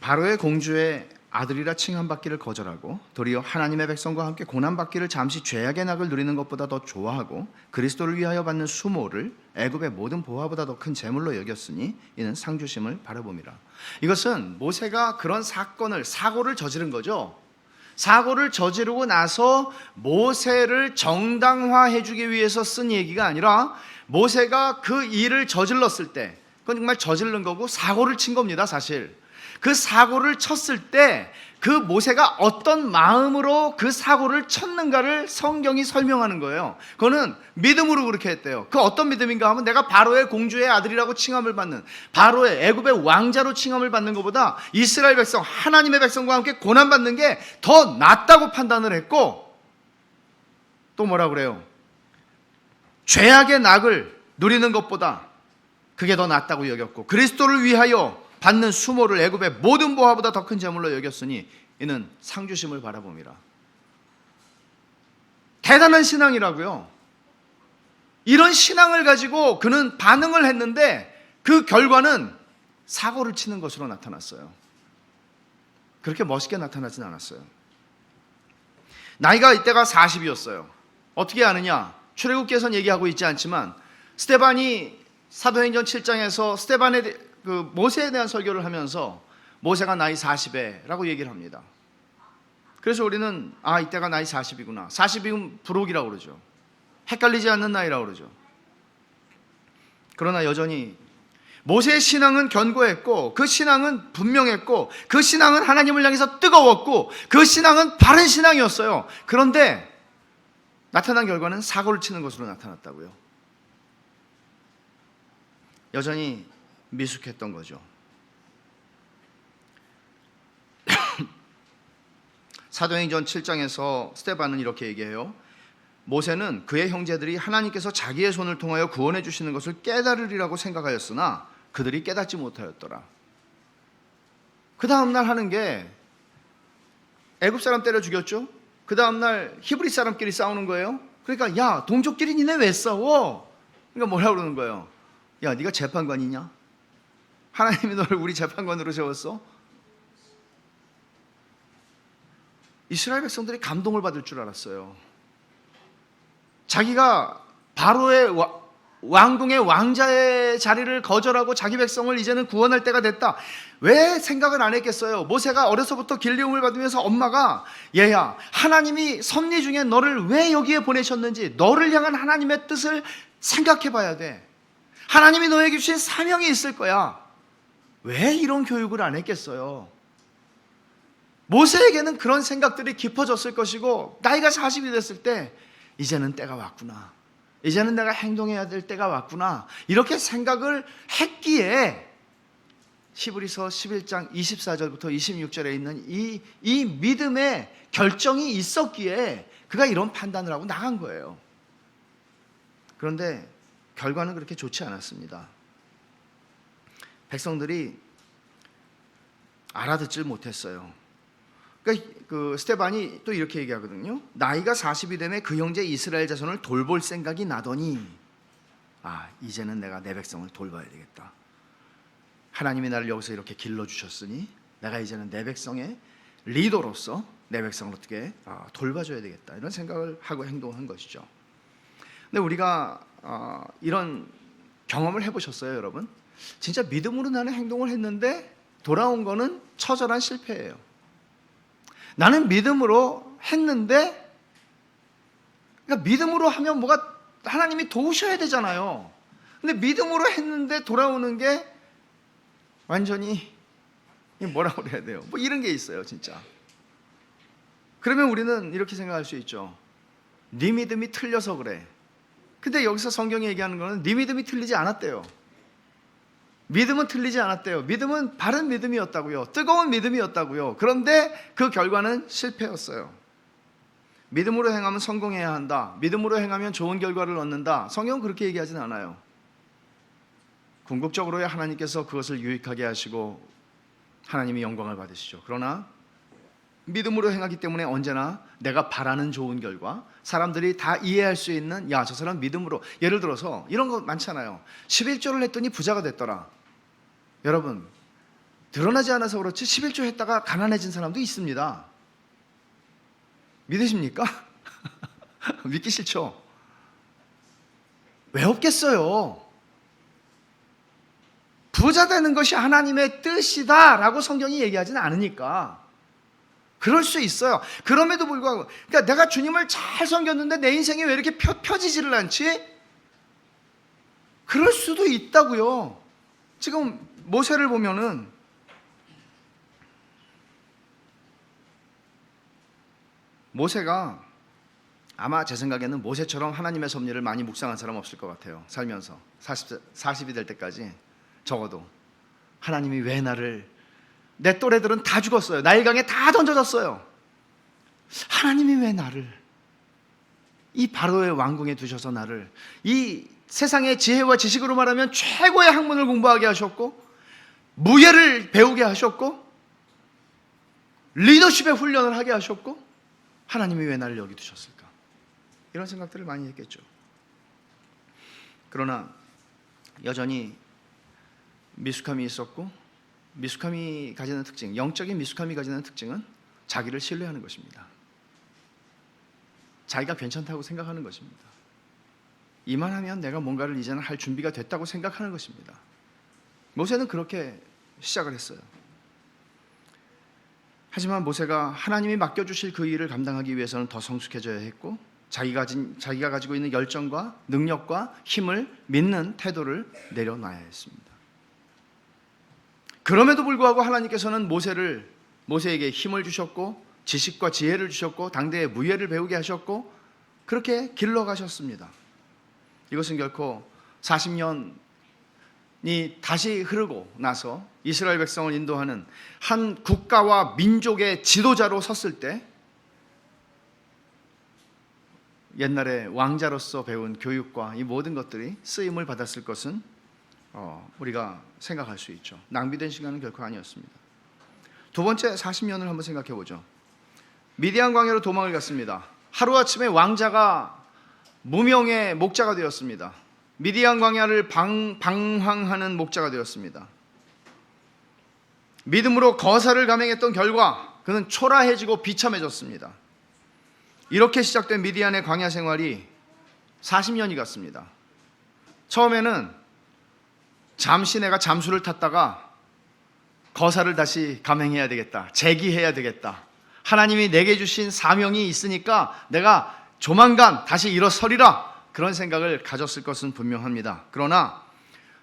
바로의 공주의 아들이라 칭함받기를 거절하고 도리어 하나님의 백성과 함께 고난받기를 잠시 죄악의 낙을 누리는 것보다 더 좋아하고 그리스도를 위하여 받는 수모를 애굽의 모든 보화보다 더 큰 재물로 여겼으니 이는 상주심을 바라봄이라. 이것은 모세가 그런 사고를 저지른 거죠. 사고를 저지르고 나서 모세를 정당화해 주기 위해서 쓴 얘기가 아니라, 모세가 그 일을 저질렀을 때, 그건 정말 저지른 거고 사고를 친 겁니다. 사실 그 사고를 쳤을 때 그 모세가 어떤 마음으로 그 사고를 쳤는가를 성경이 설명하는 거예요. 그거는 믿음으로 그렇게 했대요. 그 어떤 믿음인가 하면, 내가 바로의 공주의 아들이라고 칭함을 받는, 바로의 애굽의 왕자로 칭함을 받는 것보다 이스라엘 백성, 하나님의 백성과 함께 고난받는 게 더 낫다고 판단을 했고, 또 뭐라 그래요? 죄악의 낙을 누리는 것보다 그게 더 낫다고 여겼고, 그리스도를 위하여 받는 수모를 애굽의 모든 보화보다 더 큰 재물로 여겼으니 이는 상주심을 바라봄이라. 대단한 신앙이라고요. 이런 신앙을 가지고 그는 반응을 했는데 그 결과는 사고를 치는 것으로 나타났어요. 그렇게 멋있게 나타나진 않았어요. 나이가 이때가 40이었어요. 어떻게 아느냐? 출애굽기에서는 얘기하고 있지 않지만 스데반이 사도행전 7장에서 스데반의 그 모세에 대한 설교를 하면서 모세가 나이 40에 라고 얘기를 합니다. 그래서 우리는 이때가 나이 40이구나. 40이면 부록이라고 그러죠. 헷갈리지 않는 나이라고 그러죠. 그러나 여전히 모세의 신앙은 견고했고 그 신앙은 분명했고 그 신앙은 하나님을 향해서 뜨거웠고 그 신앙은 바른 신앙이었어요. 그런데 나타난 결과는 사고를 치는 것으로 나타났다고요. 여전히 미숙했던 거죠. 사도행전 7장에서 스데반은 이렇게 얘기해요. 모세는 그의 형제들이 하나님께서 자기의 손을 통하여 구원해 주시는 것을 깨달으리라고 생각하였으나 그들이 깨닫지 못하였더라. 그 다음날 하는 게 애굽 사람 때려 죽였죠. 그 다음날 히브리 사람끼리 싸우는 거예요. 그러니까 야, 동족끼리 니네 왜 싸워? 그러니까 뭐라고 그러는 거예요? 야, 네가 재판관이냐? 하나님이 너를 우리 재판관으로 세웠어? 이스라엘 백성들이 감동을 받을 줄 알았어요. 자기가 바로의 왕궁의 왕자의 자리를 거절하고 자기 백성을 이제는 구원할 때가 됐다. 왜 생각을 안 했겠어요? 모세가 어려서부터 길리움을 받으면서 엄마가 얘야, 하나님이 섭리 중에 너를 왜 여기에 보내셨는지 너를 향한 하나님의 뜻을 생각해 봐야 돼. 하나님이 너에게 주신 사명이 있을 거야. 왜 이런 교육을 안 했겠어요? 모세에게는 그런 생각들이 깊어졌을 것이고 나이가 40이 됐을 때 이제는 때가 왔구나. 이제는 내가 행동해야 될 때가 왔구나. 이렇게 생각을 했기에 히브리서 11장 24절부터 26절에 있는 이 믿음의 결정이 있었기에 그가 이런 판단을 하고 나간 거예요. 그런데 결과는 그렇게 좋지 않았습니다. 백성들이 알아듣질 못했어요. 그러니까 그 스데반이 또 이렇게 얘기하거든요. 나이가 40이 되면 그 형제 이스라엘 자손을 돌볼 생각이 나더니 이제는 내가 내 백성을 돌봐야 되겠다. 하나님이 나를 여기서 이렇게 길러주셨으니 내가 이제는 내 백성의 리더로서 내 백성을 어떻게 돌봐줘야 되겠다. 이런 생각을 하고 행동한 것이죠. 근데 우리가 이런 경험을 해보셨어요, 여러분? 진짜 믿음으로 나는 행동을 했는데 돌아온 거는 처절한 실패예요. 나는 믿음으로 했는데, 그러니까 믿음으로 하면 뭐가 하나님이 도우셔야 되잖아요. 근데 믿음으로 했는데 돌아오는 게 완전히 뭐라고 그래야 돼요? 뭐 이런 게 있어요, 진짜. 그러면 우리는 이렇게 생각할 수 있죠. 네 믿음이 틀려서 그래. 근데 여기서 성경이 얘기하는 거는 네 믿음이 틀리지 않았대요. 믿음은 틀리지 않았대요. 믿음은 바른 믿음이었다고요. 뜨거운 믿음이었다고요. 그런데 그 결과는 실패였어요. 믿음으로 행하면 성공해야 한다. 믿음으로 행하면 좋은 결과를 얻는다. 성경은 그렇게 얘기하진 않아요. 궁극적으로야 하나님께서 그것을 유익하게 하시고 하나님이 영광을 받으시죠. 그러나 믿음으로 행하기 때문에 언제나 내가 바라는 좋은 결과, 사람들이 다 이해할 수 있는 저 사람 믿음으로, 예를 들어서 이런 거 많잖아요. 11조를 했더니 부자가 됐더라. 여러분, 드러나지 않아서 그렇지 11조 했다가 가난해진 사람도 있습니다. 믿으십니까? 믿기 싫죠? 왜 없겠어요? 부자 되는 것이 하나님의 뜻이다라고 성경이 얘기하지는 않으니까 그럴 수 있어요. 그럼에도 불구하고, 그러니까 내가 주님을 잘 섬겼는데 내 인생이 왜 이렇게 펴지지를 않지? 그럴 수도 있다고요. 지금 모세를 보면은 모세가 아마 제 생각에는 모세처럼 하나님의 섭리를 많이 묵상한 사람 없을 것 같아요. 살면서 40이 될 때까지 적어도 하나님이 왜 나를, 내 또래들은 다 죽었어요. 나일강에 다 던져졌어요. 하나님이 왜 나를 이 바로의 왕궁에 두셔서 나를 이 세상의 지혜와 지식으로 말하면 최고의 학문을 공부하게 하셨고 무예를 배우게 하셨고 리더십의 훈련을 하게 하셨고 하나님이 왜 나를 여기 두셨을까? 이런 생각들을 많이 했겠죠. 그러나 여전히 미숙함이 있었고, 미숙함이 가지는 특징, 영적인 미숙함이 가지는 특징은 자기를 신뢰하는 것입니다. 자기가 괜찮다고 생각하는 것입니다. 이만하면 내가 뭔가를 이제는 할 준비가 됐다고 생각하는 것입니다. 모세는 그렇게 시작을 했어요. 하지만 모세가 하나님이 맡겨주실 그 일을 감당하기 위해서는 더 성숙해져야 했고, 자기가 가지고 있는 열정과 능력과 힘을 믿는 태도를 내려놔야 했습니다. 그럼에도 불구하고 하나님께서는 모세에게 힘을 주셨고, 지식과 지혜를 주셨고, 당대의 무예를 배우게 하셨고, 그렇게 길러가셨습니다. 이것은 결코 40년이 다시 흐르고 나서 이스라엘 백성을 인도하는 한 국가와 민족의 지도자로 섰을 때 옛날에 왕자로서 배운 교육과 이 모든 것들이 쓰임을 받았을 것은 우리가 생각할 수 있죠. 낭비된 시간은 결코 아니었습니다. 두 번째 40년을 한번 생각해 보죠. 미디안 광야로 도망을 갔습니다. 하루아침에 왕자가 무명의 목자가 되었습니다. 미디안 광야를 방황하는 목자가 되었습니다. 믿음으로 거사를 감행했던 결과 그는 초라해지고 비참해졌습니다. 이렇게 시작된 미디안의 광야 생활이 40년이 갔습니다. 처음에는 잠시 내가 잠수를 탔다가 거사를 다시 감행해야 되겠다, 재기해야 되겠다, 하나님이 내게 주신 사명이 있으니까 내가 조만간 다시 일어서리라, 그런 생각을 가졌을 것은 분명합니다. 그러나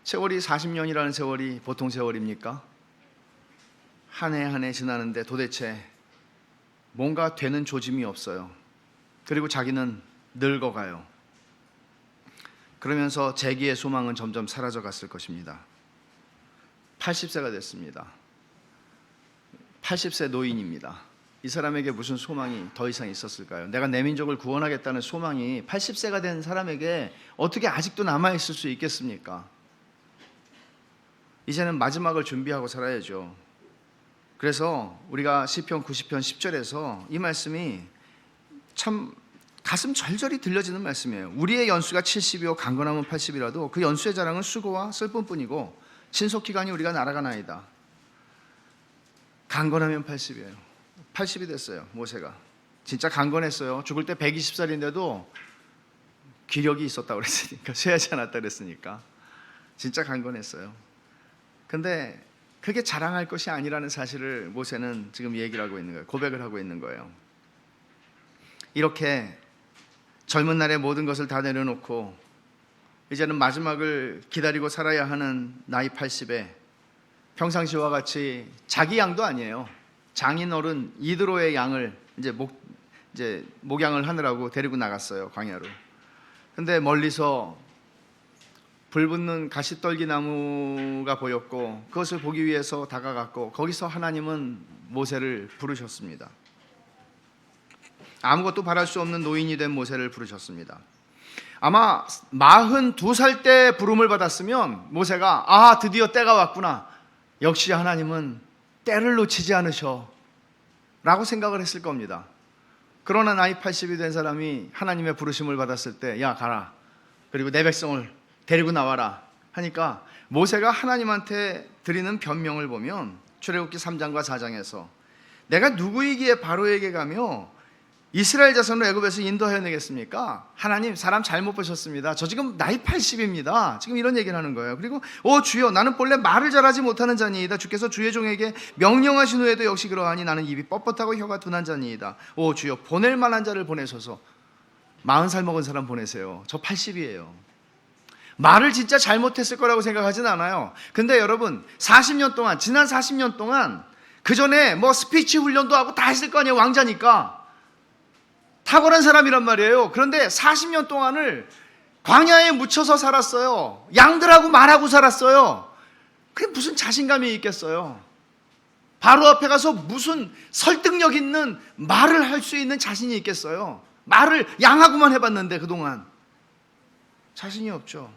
세월이 40년이라는 세월이 보통 세월입니까? 한 해 한 해 지나는데 도대체 뭔가 되는 조짐이 없어요. 그리고 자기는 늙어가요. 그러면서 재기의 소망은 점점 사라져 갔을 것입니다. 80세가 됐습니다. 80세 노인입니다. 이 사람에게 무슨 소망이 더 이상 있었을까요? 내가 내 민족을 구원하겠다는 소망이 80세가 된 사람에게 어떻게 아직도 남아있을 수 있겠습니까? 이제는 마지막을 준비하고 살아야죠. 그래서 우리가 시편 90편 10절에서 이 말씀이 참 가슴 절절히 들려지는 말씀이에요. 우리의 연수가 70이요 강건함은 80이라도 그 연수의 자랑은 수고와 슬픔뿐이고 신속기간이 우리가 날아가나이다. 강건하면 80이에요. 80이 됐어요. 모세가 진짜 강건했어요. 죽을 때 120살인데도 기력이 있었다고 그랬으니까, 쇠하지 않았다 그랬으니까 진짜 강건했어요. 근데 그게 자랑할 것이 아니라는 사실을 모세는 지금 얘기를 하고 있는 거예요. 고백을 하고 있는 거예요. 이렇게 젊은 날의 모든 것을 다 내려놓고 이제는 마지막을 기다리고 살아야 하는 나이 80에 평상시와 같이 자기 양도 아니에요. 장인어른 이드로의 양을 이제 목양을 하느라고 데리고 나갔어요, 광야로. 근데 멀리서 불붙는 가시떨기 나무가 보였고 그것을 보기 위해서 다가갔고, 거기서 하나님은 모세를 부르셨습니다. 아무것도 바랄 수 없는 노인이 된 모세를 부르셨습니다. 아마 42살 때 부름을 받았으면 모세가 드디어 때가 왔구나, 역시 하나님은 때를 놓치지 않으셔 라고 생각을 했을 겁니다. 그러나 나이 80이 된 사람이 하나님의 부르심을 받았을 때 야 가라, 그리고 내 백성을 데리고 나와라 하니까 모세가 하나님한테 드리는 변명을 보면 출애굽기 3장과 4장에서 내가 누구이기에 바로에게 가며 이스라엘 자손을 애굽에서 인도해내겠습니까? 하나님, 사람 잘못 보셨습니다. 저 지금 나이 80입니다. 지금 이런 얘기를 하는 거예요. 그리고 주여, 나는 본래 말을 잘하지 못하는 자니이다. 주께서 주의 종에게 명령하신 후에도 역시 그러하니 나는 입이 뻣뻣하고 혀가 둔한 자니이다. 주여, 보낼 만한 자를 보내소서. 40살 먹은 사람 보내세요. 저 80이에요. 말을 진짜 잘못했을 거라고 생각하진 않아요. 근데 여러분, 40년 동안, 지난 40년 동안 그 전에 스피치 훈련도 하고 다 했을 거 아니에요. 왕자니까. 탁월한 사람이란 말이에요. 그런데 40년 동안을 광야에 묻혀서 살았어요. 양들하고 말하고 살았어요. 그게 무슨 자신감이 있겠어요? 바로 앞에 가서 무슨 설득력 있는 말을 할 수 있는 자신이 있겠어요? 말을 양하고만 해봤는데 그동안 자신이 없죠.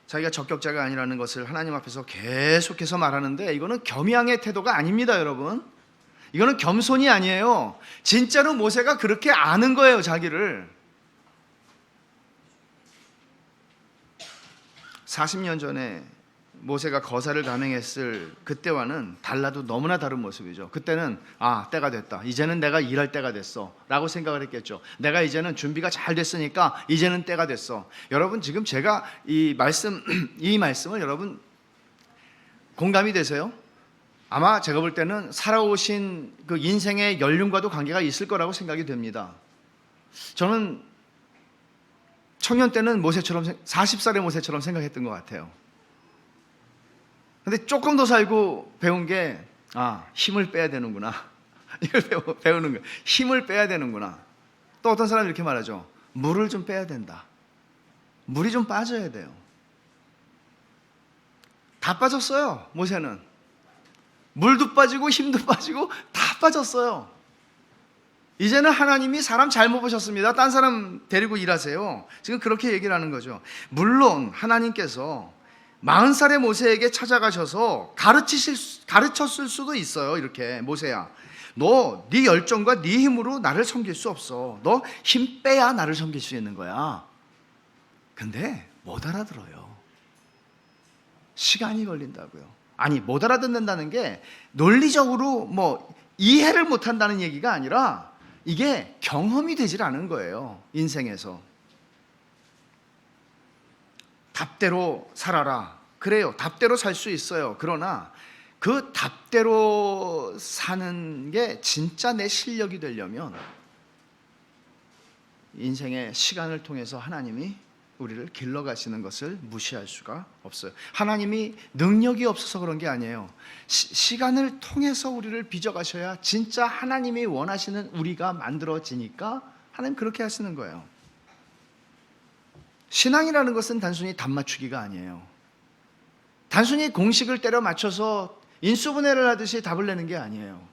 자기가 적격자가 아니라는 것을 하나님 앞에서 계속해서 말하는데 이거는 겸양의 태도가 아닙니다, 여러분. 이거는 겸손이 아니에요. 진짜로 모세가 그렇게 아는 거예요, 자기를. 40년 전에 모세가 거사를 감행했을 그때와는 달라도 너무나 다른 모습이죠. 그때는 때가 됐다. 이제는 내가 일할 때가 됐어 라고 생각을 했겠죠. 내가 이제는 준비가 잘 됐으니까 이제는 때가 됐어. 여러분, 지금 제가 이 말씀을 여러분 공감이 되세요? 아마 제가 볼 때는 살아오신 그 인생의 연륜과도 관계가 있을 거라고 생각이 됩니다. 저는 청년 때는 40살의 모세처럼 생각했던 것 같아요. 근데 조금 더 살고 배운 게 힘을 빼야 되는구나. 이걸 배우는 거예요. 힘을 빼야 되는구나. 또 어떤 사람이 이렇게 말하죠. 물을 좀 빼야 된다. 물이 좀 빠져야 돼요. 다 빠졌어요, 모세는. 물도 빠지고 힘도 빠지고 다 빠졌어요. 이제는 하나님이 사람 잘못 보셨습니다. 딴 사람 데리고 일하세요. 지금 그렇게 얘기를 하는 거죠. 물론 하나님께서 40살의 모세에게 찾아가셔서 가르쳤을 수도 있어요. 이렇게, 모세야, 너 네 열정과 네 힘으로 나를 섬길 수 없어. 너 힘 빼야 나를 섬길 수 있는 거야. 근데 못 알아들어요. 시간이 걸린다고요. 아니, 못 알아듣는다는 게 논리적으로 이해를 못한다는 얘기가 아니라 이게 경험이 되질 않은 거예요, 인생에서. 답대로 살아라. 그래요, 답대로 살 수 있어요. 그러나 그 답대로 사는 게 진짜 내 실력이 되려면 인생의 시간을 통해서 하나님이 우리를 길러가시는 것을 무시할 수가 없어요. 하나님이 능력이 없어서 그런 게 아니에요. 시간을 통해서 우리를 빚어가셔야 진짜 하나님이 원하시는 우리가 만들어지니까 하나님 그렇게 하시는 거예요. 신앙이라는 것은 단순히 답 맞추기가 아니에요. 단순히 공식을 때려 맞춰서 인수분해를 하듯이 답을 내는 게 아니에요.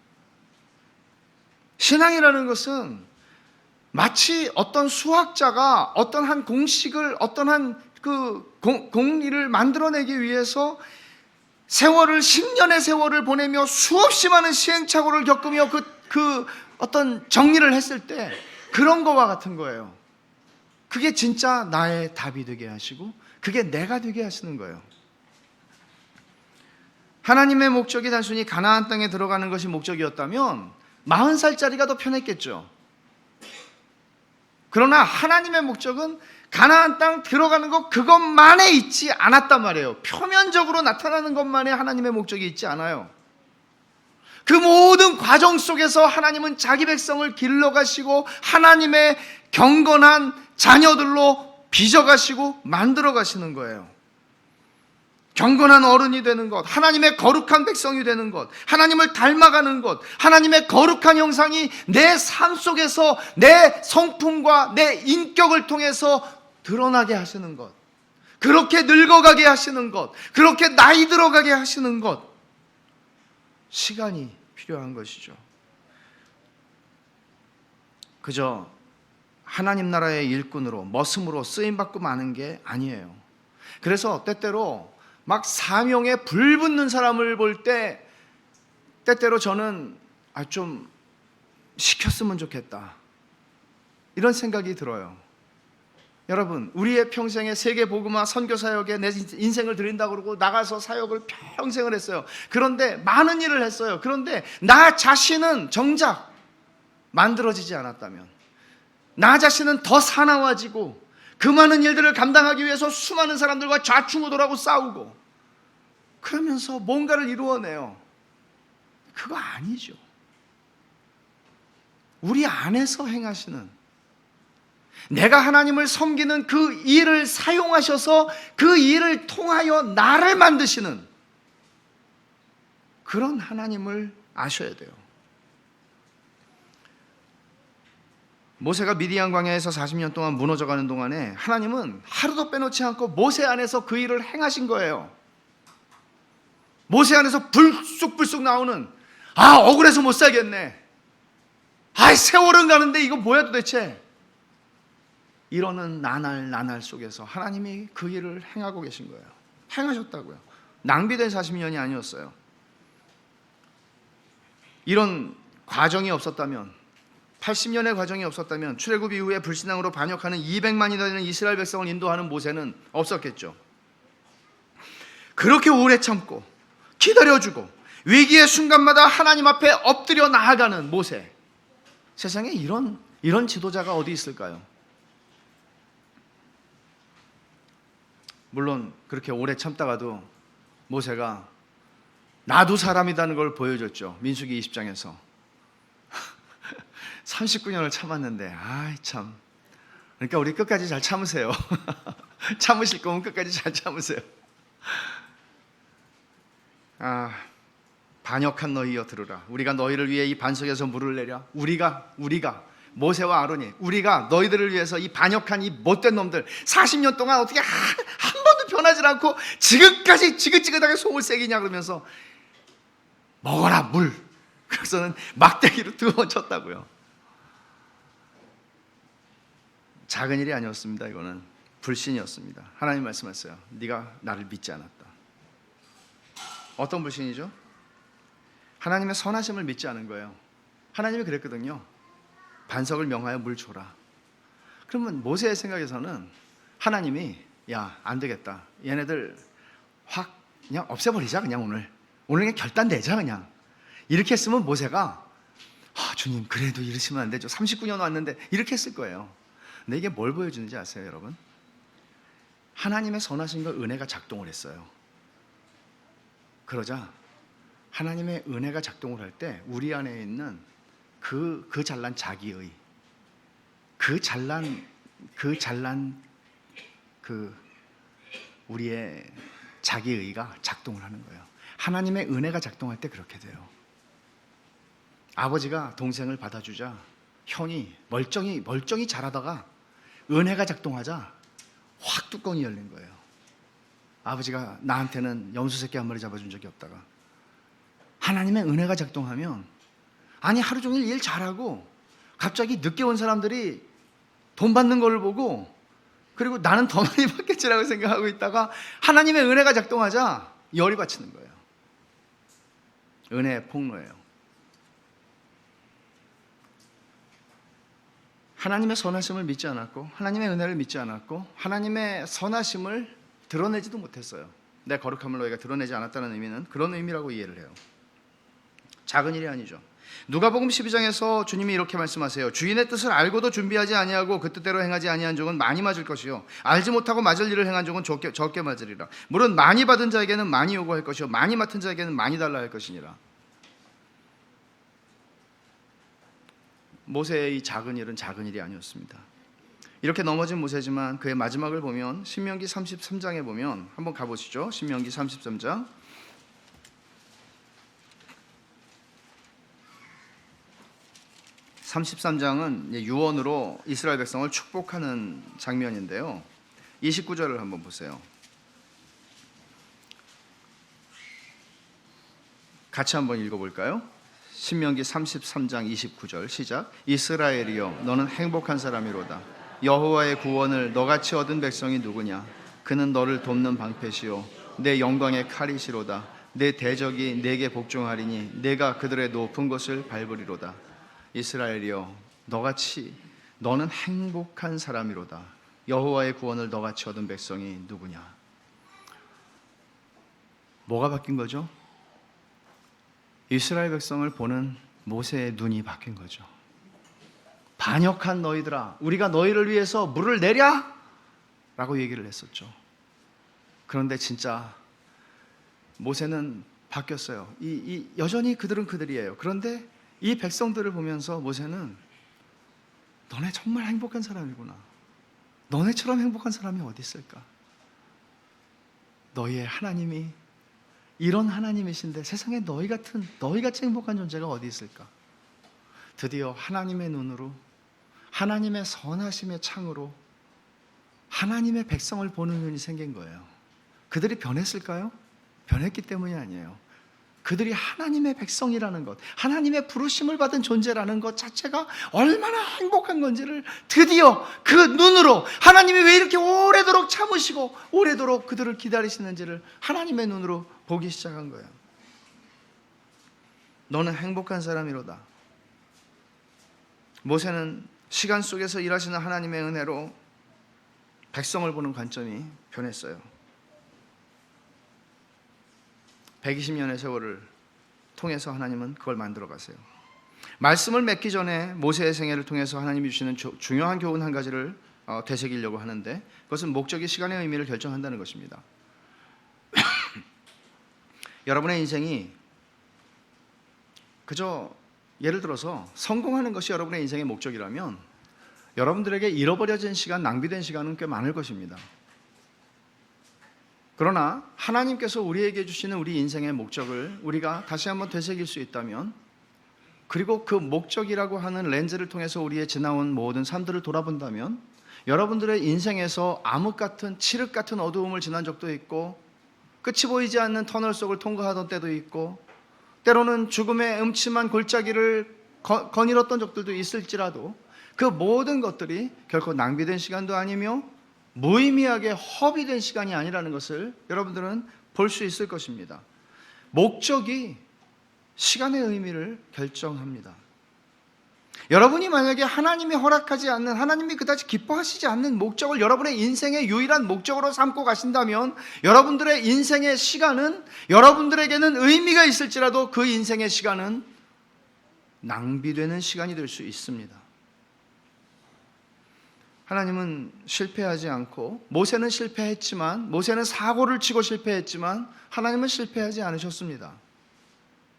신앙이라는 것은 마치 어떤 수학자가 어떤 한 공식을, 어떤 한 공리를 만들어내기 위해서 10년의 세월을 보내며 수없이 많은 시행착오를 겪으며 그 어떤 정리를 했을 때 그런 거와 같은 거예요. 그게 진짜 나의 답이 되게 하시고 그게 내가 되게 하시는 거예요. 하나님의 목적이 단순히 가나안 땅에 들어가는 것이 목적이었다면 40살짜리가 더 편했겠죠. 그러나 하나님의 목적은 가나안 땅 들어가는 것 그것만에 있지 않았단 말이에요. 표면적으로 나타나는 것만에 하나님의 목적이 있지 않아요. 그 모든 과정 속에서 하나님은 자기 백성을 길러가시고 하나님의 경건한 자녀들로 빚어가시고 만들어가시는 거예요. 경건한 어른이 되는 것, 하나님의 거룩한 백성이 되는 것, 하나님을 닮아가는 것, 하나님의 거룩한 형상이 내 삶 속에서 내 성품과 내 인격을 통해서 드러나게 하시는 것, 그렇게 늙어가게 하시는 것, 그렇게 나이 들어가게 하시는 것, 시간이 필요한 것이죠. 그저 하나님 나라의 일꾼으로 머슴으로 쓰임받고 마는 게 아니에요. 그래서 때때로 막 사명에 불붙는 사람을 볼 때 때때로 저는 좀 시켰으면 좋겠다 이런 생각이 들어요. 여러분, 우리의 평생에 세계 복음화 선교 사역에 내 인생을 드린다고 그러고 나가서 사역을 평생을 했어요. 그런데 많은 일을 했어요. 그런데 나 자신은 정작 만들어지지 않았다면, 나 자신은 더 사나워지고 그 많은 일들을 감당하기 위해서 수많은 사람들과 좌충우돌하고 싸우고 그러면서 뭔가를 이루어내요. 그거 아니죠. 우리 안에서 행하시는, 내가 하나님을 섬기는 그 일을 사용하셔서 그 일을 통하여 나를 만드시는 그런 하나님을 아셔야 돼요. 모세가 미디안 광야에서 40년 동안 무너져가는 동안에 하나님은 하루도 빼놓지 않고 모세 안에서 그 일을 행하신 거예요. 모세 안에서 불쑥불쑥 나오는, 억울해서 못 살겠네, 세월은 가는데 이거 뭐야 도대체, 이러는 나날 속에서 하나님이 그 일을 행하고 계신 거예요. 행하셨다고요. 낭비된 40년이 아니었어요. 이런 과정이 없었다면, 80년의 과정이 없었다면 출애굽 이후에 불신앙으로 반역하는 200만이 되는 이스라엘 백성을 인도하는 모세는 없었겠죠. 그렇게 오래 참고 기다려주고 위기의 순간마다 하나님 앞에 엎드려 나아가는 모세. 세상에 이런 지도자가 어디 있을까요? 물론 그렇게 오래 참다가도 모세가 나도 사람이라는 걸 보여줬죠. 민수기 20장에서 39년을 참았는데 아이 참. 그러니까 우리 끝까지 잘 참으세요. 참으실 거면 끝까지 잘 참으세요. 반역한 너희여 들으라. 우리가 너희를 위해 이 반석에서 물을 내랴. 우리가 모세와 아론이 우리가 너희들을 위해서 이 반역한 이 못된 놈들 40년 동안 어떻게 한 번도 변하지 않고 지금까지 지긋지긋하게 속을 새기냐 그러면서 먹어라 물. 그래서는 막대기로 2번 쳤다고요. 작은 일이 아니었습니다. 이거는 불신이었습니다. 하나님 말씀하셨어요. 네가 나를 믿지 않았다. 어떤 불신이죠? 하나님의 선하심을 믿지 않은 거예요. 하나님이 그랬거든요. 반석을 명하여 물 줘라. 그러면 모세의 생각에서는 하나님이 야, 안 되겠다. 얘네들 확 그냥 없애버리자. 그냥 오늘 그냥 결단 내자. 그냥 이렇게 했으면 모세가 주님 그래도 이러시면 안 되죠. 39년 왔는데 이렇게 했을 거예요. 근데 이게 뭘 보여주는지 아세요, 여러분? 하나님의 선하심과 은혜가 작동을 했어요. 그러자 하나님의 은혜가 작동을 할 때 우리 안에 있는 그 잘난 자기의 우리의 자기의가 작동을 하는 거예요. 하나님의 은혜가 작동할 때 그렇게 돼요. 아버지가 동생을 받아주자 형이 멀쩡히 자라다가 은혜가 작동하자 확 뚜껑이 열린 거예요. 아버지가 나한테는 염소 새끼 한 마리 잡아준 적이 없다가 하나님의 은혜가 작동하면 하루 종일 일 잘하고 갑자기 늦게 온 사람들이 돈 받는 걸 보고 그리고 나는 더 많이 받겠지라고 생각하고 있다가 하나님의 은혜가 작동하자 열이 받치는 거예요. 은혜의 폭로예요. 하나님의 선하심을 믿지 않았고 하나님의 은혜를 믿지 않았고 하나님의 선하심을 드러내지도 못했어요. 내 거룩함을 너희가 드러내지 않았다는 의미는 그런 의미라고 이해를 해요. 작은 일이 아니죠. 누가복음 12장에서 주님이 이렇게 말씀하세요. 주인의 뜻을 알고도 준비하지 아니하고 그 뜻대로 행하지 아니한 종은 많이 맞을 것이요 알지 못하고 맞을 일을 행한 종은 적게 맞으리라. 물론 많이 받은 자에게는 많이 요구할 것이요 많이 맡은 자에게는 많이 달라 할 것이니라. 모세의 이 작은 일은 작은 일이 아니었습니다. 이렇게 넘어진 모세지만 그의 마지막을 보면 신명기 33장에 보면 한번 가보시죠. 신명기 33장 33장은 유언으로 이스라엘 백성을 축복하는 장면인데요. 29절을 한번 보세요. 같이 한번 읽어볼까요? 신명기 33장 29절 시작. 이스라엘이여 너는 행복한 사람이로다. 여호와의 구원을 너같이 얻은 백성이 누구냐? 그는 너를 돕는 방패시요 내 영광의 칼이시로다. 내 대적이 내게 복종하리니 내가 그들의 높은 곳을 밟으리로다. 이스라엘이여 너는 행복한 사람이로다. 여호와의 구원을 너같이 얻은 백성이 누구냐? 뭐가 바뀐 거죠? 이스라엘 백성을 보는 모세의 눈이 바뀐 거죠. 반역한 너희들아, 우리가 너희를 위해서 물을 내랴? 라고 얘기를 했었죠. 그런데 진짜 모세는 바뀌었어요. 여전히 그들은 그들이에요. 그런데 이 백성들을 보면서 모세는 너네 정말 행복한 사람이구나. 너네처럼 행복한 사람이 어디 있을까? 너희의 하나님이 이런 하나님이신데 세상에 너희같이 행복한 존재가 어디 있을까? 드디어 하나님의 눈으로 하나님의 선하심의 창으로 하나님의 백성을 보는 눈이 생긴 거예요. 그들이 변했을까요? 변했기 때문이 아니에요. 그들이 하나님의 백성이라는 것, 하나님의 부르심을 받은 존재라는 것 자체가 얼마나 행복한 건지를 드디어 그 눈으로, 하나님이 왜 이렇게 오래도록 참으시고 오래도록 그들을 기다리시는지를 하나님의 눈으로 보기 시작한 거예요. 너는 행복한 사람이로다. 모세는 시간 속에서 일하시는 하나님의 은혜로 백성을 보는 관점이 변했어요. 120년의 세월을 통해서 하나님은 그걸 만들어 가세요. 말씀을 맺기 전에 모세의 생애를 통해서 하나님이 주시는 중요한 교훈 한 가지를 되새기려고 하는데, 그것은 목적이 시간의 의미를 결정한다는 것입니다. 여러분의 인생이 그저 예를 들어서 성공하는 것이 여러분의 인생의 목적이라면 여러분들에게 잃어버려진 시간, 낭비된 시간은 꽤 많을 것입니다. 그러나 하나님께서 우리에게 주시는 우리 인생의 목적을 우리가 다시 한번 되새길 수 있다면, 그리고 그 목적이라고 하는 렌즈를 통해서 우리의 지나온 모든 삶들을 돌아본다면, 여러분들의 인생에서 암흑 같은, 칠흑 같은 어두움을 지난 적도 있고, 끝이 보이지 않는 터널 속을 통과하던 때도 있고, 때로는 죽음의 음침한 골짜기를 거닐었던 적들도 있을지라도 그 모든 것들이 결코 낭비된 시간도 아니며 무의미하게 허비된 시간이 아니라는 것을 여러분들은 볼 수 있을 것입니다. 목적이 시간의 의미를 결정합니다. 여러분이 만약에 하나님이 허락하지 않는, 하나님이 그다지 기뻐하시지 않는 목적을 여러분의 인생의 유일한 목적으로 삼고 가신다면, 여러분들의 인생의 시간은, 여러분들에게는 의미가 있을지라도 그 인생의 시간은 낭비되는 시간이 될 수 있습니다. 하나님은 실패하지 않고, 모세는 실패했지만, 모세는 사고를 치고 실패했지만 하나님은 실패하지 않으셨습니다.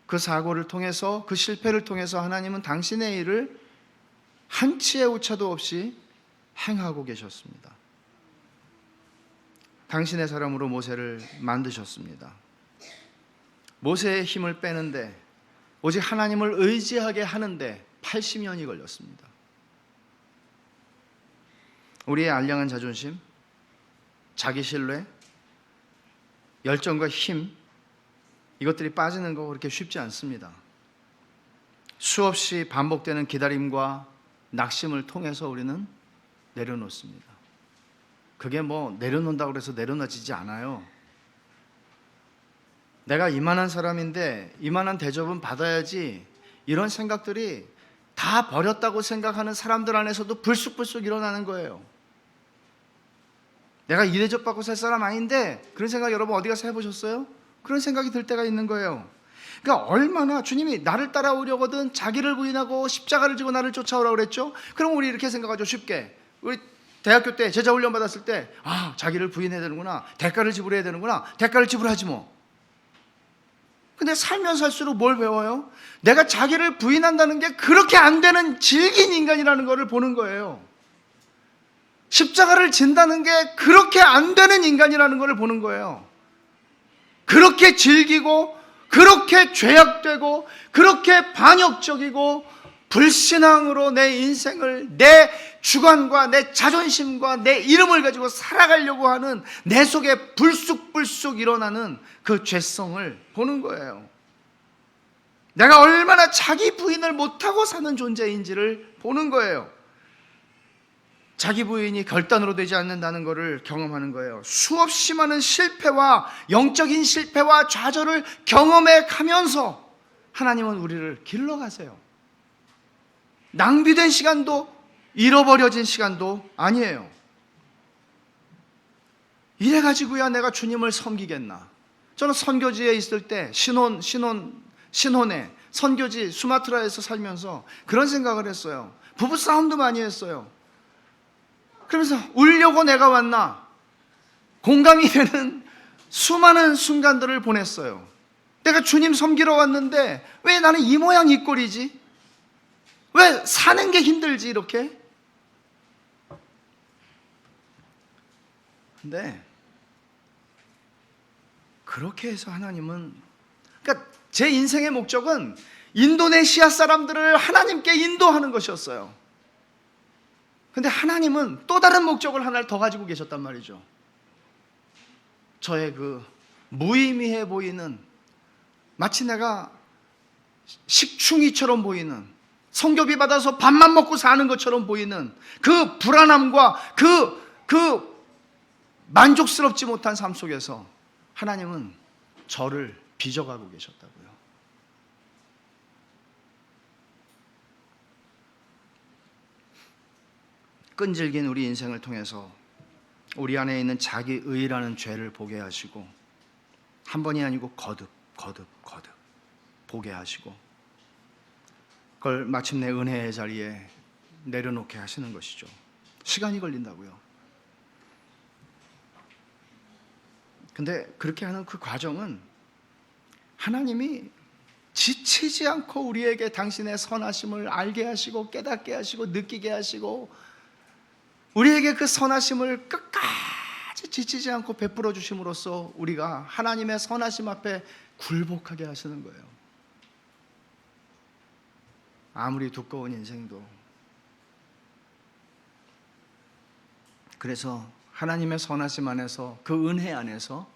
그 사고를 통해서, 그 실패를 통해서 하나님은 당신의 일을 한치의 오차도 없이 행하고 계셨습니다. 당신의 사람으로 모세를 만드셨습니다. 모세의 힘을 빼는데, 오직 하나님을 의지하게 하는데 80년이 걸렸습니다. 우리의 알량한 자존심, 자기 신뢰, 열정과 힘, 이것들이 빠지는 거 그렇게 쉽지 않습니다. 수없이 반복되는 기다림과 낙심을 통해서 우리는 내려놓습니다. 그게 뭐 내려놓는다고 해서 내려놔지지 않아요. 내가 이만한 사람인데 이만한 대접은 받아야지, 이런 생각들이 다 버렸다고 생각하는 사람들 안에서도 불쑥불쑥 일어나는 거예요. 내가 이 대접받고 살 사람 아닌데, 그런 생각 여러분 어디 가서 해보셨어요? 그런 생각이 들 때가 있는 거예요. 그러니까 얼마나 주님이 나를 따라오려거든 자기를 부인하고 십자가를 지고 나를 쫓아오라고 그랬죠. 그럼 우리 이렇게 생각하죠. 쉽게 우리 대학교 때 제자 훈련 받았을 때, 자기를 부인해야 되는구나, 대가를 지불해야 되는구나, 대가를 지불하지 뭐. 근데 살면 살수록 뭘 배워요? 내가 자기를 부인한다는 게 그렇게 안 되는 질긴 인간이라는 것을 보는 거예요. 십자가를 진다는 게 그렇게 안 되는 인간이라는 것을 보는 거예요. 그렇게 질기고, 그렇게 죄악되고, 그렇게 반역적이고 불신앙으로 내 인생을, 내 주관과 내 자존심과 내 이름을 가지고 살아가려고 하는 내 속에 불쑥불쑥 일어나는 그 죄성을 보는 거예요. 내가 얼마나 자기 부인을 못하고 사는 존재인지를 보는 거예요. 자기 부인이 결단으로 되지 않는다는 것을 경험하는 거예요. 수없이 많은 실패와, 영적인 실패와 좌절을 경험해 가면서 하나님은 우리를 길러가세요. 낭비된 시간도, 잃어버려진 시간도 아니에요. 이래가지고야 내가 주님을 섬기겠나. 저는 선교지에 있을 때 신혼에 선교지 수마트라에서 살면서 그런 생각을 했어요. 부부싸움도 많이 했어요. 그러면서 울려고 내가 왔나, 공감이 되는 수많은 순간들을 보냈어요. 내가 주님 섬기러 왔는데 왜 나는 이 모양 이 꼴이지? 왜 사는 게 힘들지 이렇게? 근데 그렇게 해서 하나님은, 그러니까 제 인생의 목적은 인도네시아 사람들을 하나님께 인도하는 것이었어요. 근데 하나님은 또 다른 목적을 하나를 더 가지고 계셨단 말이죠. 저의 그 무의미해 보이는 마치 내가 식충이처럼 보이는, 성교비 받아서 밥만 먹고 사는 것처럼 보이는 그 불안함과 그 만족스럽지 못한 삶 속에서 하나님은 저를 빚어가고 계셨다고요. 끈질긴 우리 인생을 통해서 우리 안에 있는 자기의라는 죄를 보게 하시고, 한 번이 아니고 거듭 보게 하시고, 그걸 마침내 은혜의 자리에 내려놓게 하시는 것이죠. 시간이 걸린다고요. 근데 그렇게 하는 그 과정은 하나님이 지치지 않고 우리에게 당신의 선하심을 알게 하시고 깨닫게 하시고 느끼게 하시고, 우리에게 그 선하심을 끝까지 지치지 않고 베풀어 주심으로써 우리가 하나님의 선하심 앞에 굴복하게 하시는 거예요. 아무리 두꺼운 인생도. 그래서 하나님의 선하심 안에서, 그 은혜 안에서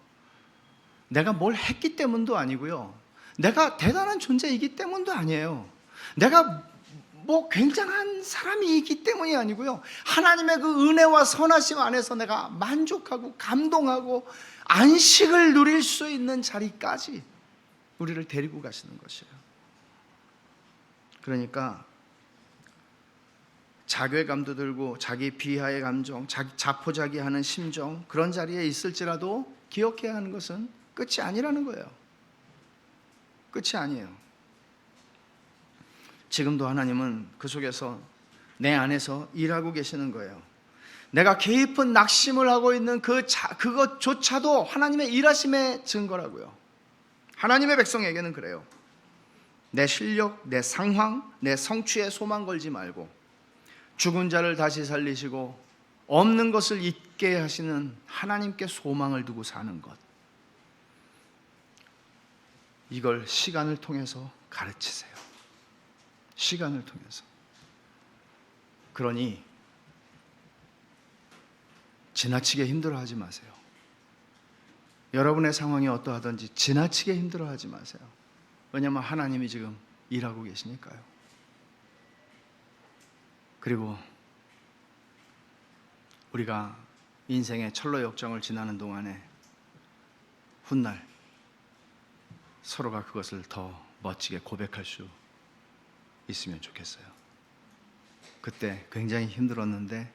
내가 뭘 했기 때문도 아니고요, 내가 대단한 존재이기 때문도 아니에요, 내가 뭐 굉장한 사람이기 때문이 아니고요, 하나님의 그 은혜와 선하심 안에서 내가 만족하고 감동하고 안식을 누릴 수 있는 자리까지 우리를 데리고 가시는 것이에요. 그러니까 자괴감도 들고 자기 비하의 감정, 자포자기하는 심정, 그런 자리에 있을지라도 기억해야 하는 것은 끝이 아니라는 거예요. 끝이 아니에요. 지금도 하나님은 그 속에서 내 안에서 일하고 계시는 거예요. 내가 깊은 낙심을 하고 있는 그것조차도 하나님의 일하심의 증거라고요. 하나님의 백성에게는 그래요. 내 실력, 내 상황, 내 성취에 소망 걸지 말고 죽은 자를 다시 살리시고 없는 것을 있게 하시는 하나님께 소망을 두고 사는 것, 이걸 시간을 통해서 가르치세요. 시간을 통해서. 그러니 지나치게 힘들어하지 마세요. 여러분의 상황이 어떠하든지 지나치게 힘들어하지 마세요. 왜냐하면 하나님이 지금 일하고 계시니까요. 그리고 우리가 인생의 철로 역정을 지나는 동안에 훗날 서로가 그것을 더 멋지게 고백할 수 있으면 좋겠어요. 그때 굉장히 힘들었는데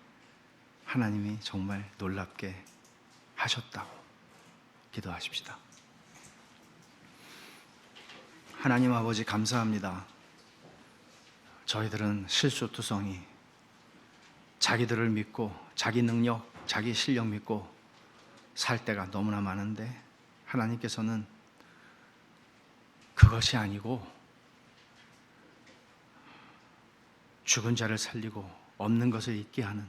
하나님이 정말 놀랍게 하셨다고 기도하십시다. 하나님 아버지, 감사합니다. 저희들은 실수투성이, 자기들을 믿고 자기 능력, 자기 실력 믿고 살 때가 너무나 많은데, 하나님께서는 그것이 아니고 죽은 자를 살리고 없는 것을 있게 하는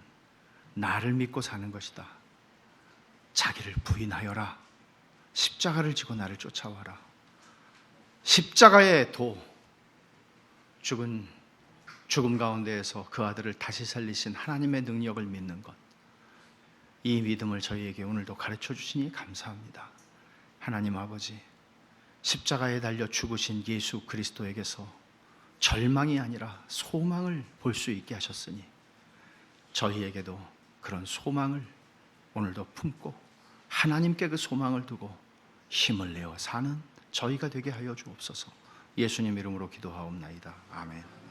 나를 믿고 사는 것이다. 자기를 부인하여라. 십자가를 지고 나를 쫓아와라. 십자가의 도, 죽음 가운데에서 그 아들을 다시 살리신 하나님의 능력을 믿는 것, 이 믿음을 저희에게 오늘도 가르쳐 주시니 감사합니다. 하나님 아버지, 십자가에 달려 죽으신 예수 그리스도에게서 절망이 아니라 소망을 볼 수 있게 하셨으니 저희에게도 그런 소망을 오늘도 품고 하나님께 그 소망을 두고 힘을 내어 사는 저희가 되게 하여 주옵소서. 예수님 이름으로 기도하옵나이다. 아멘.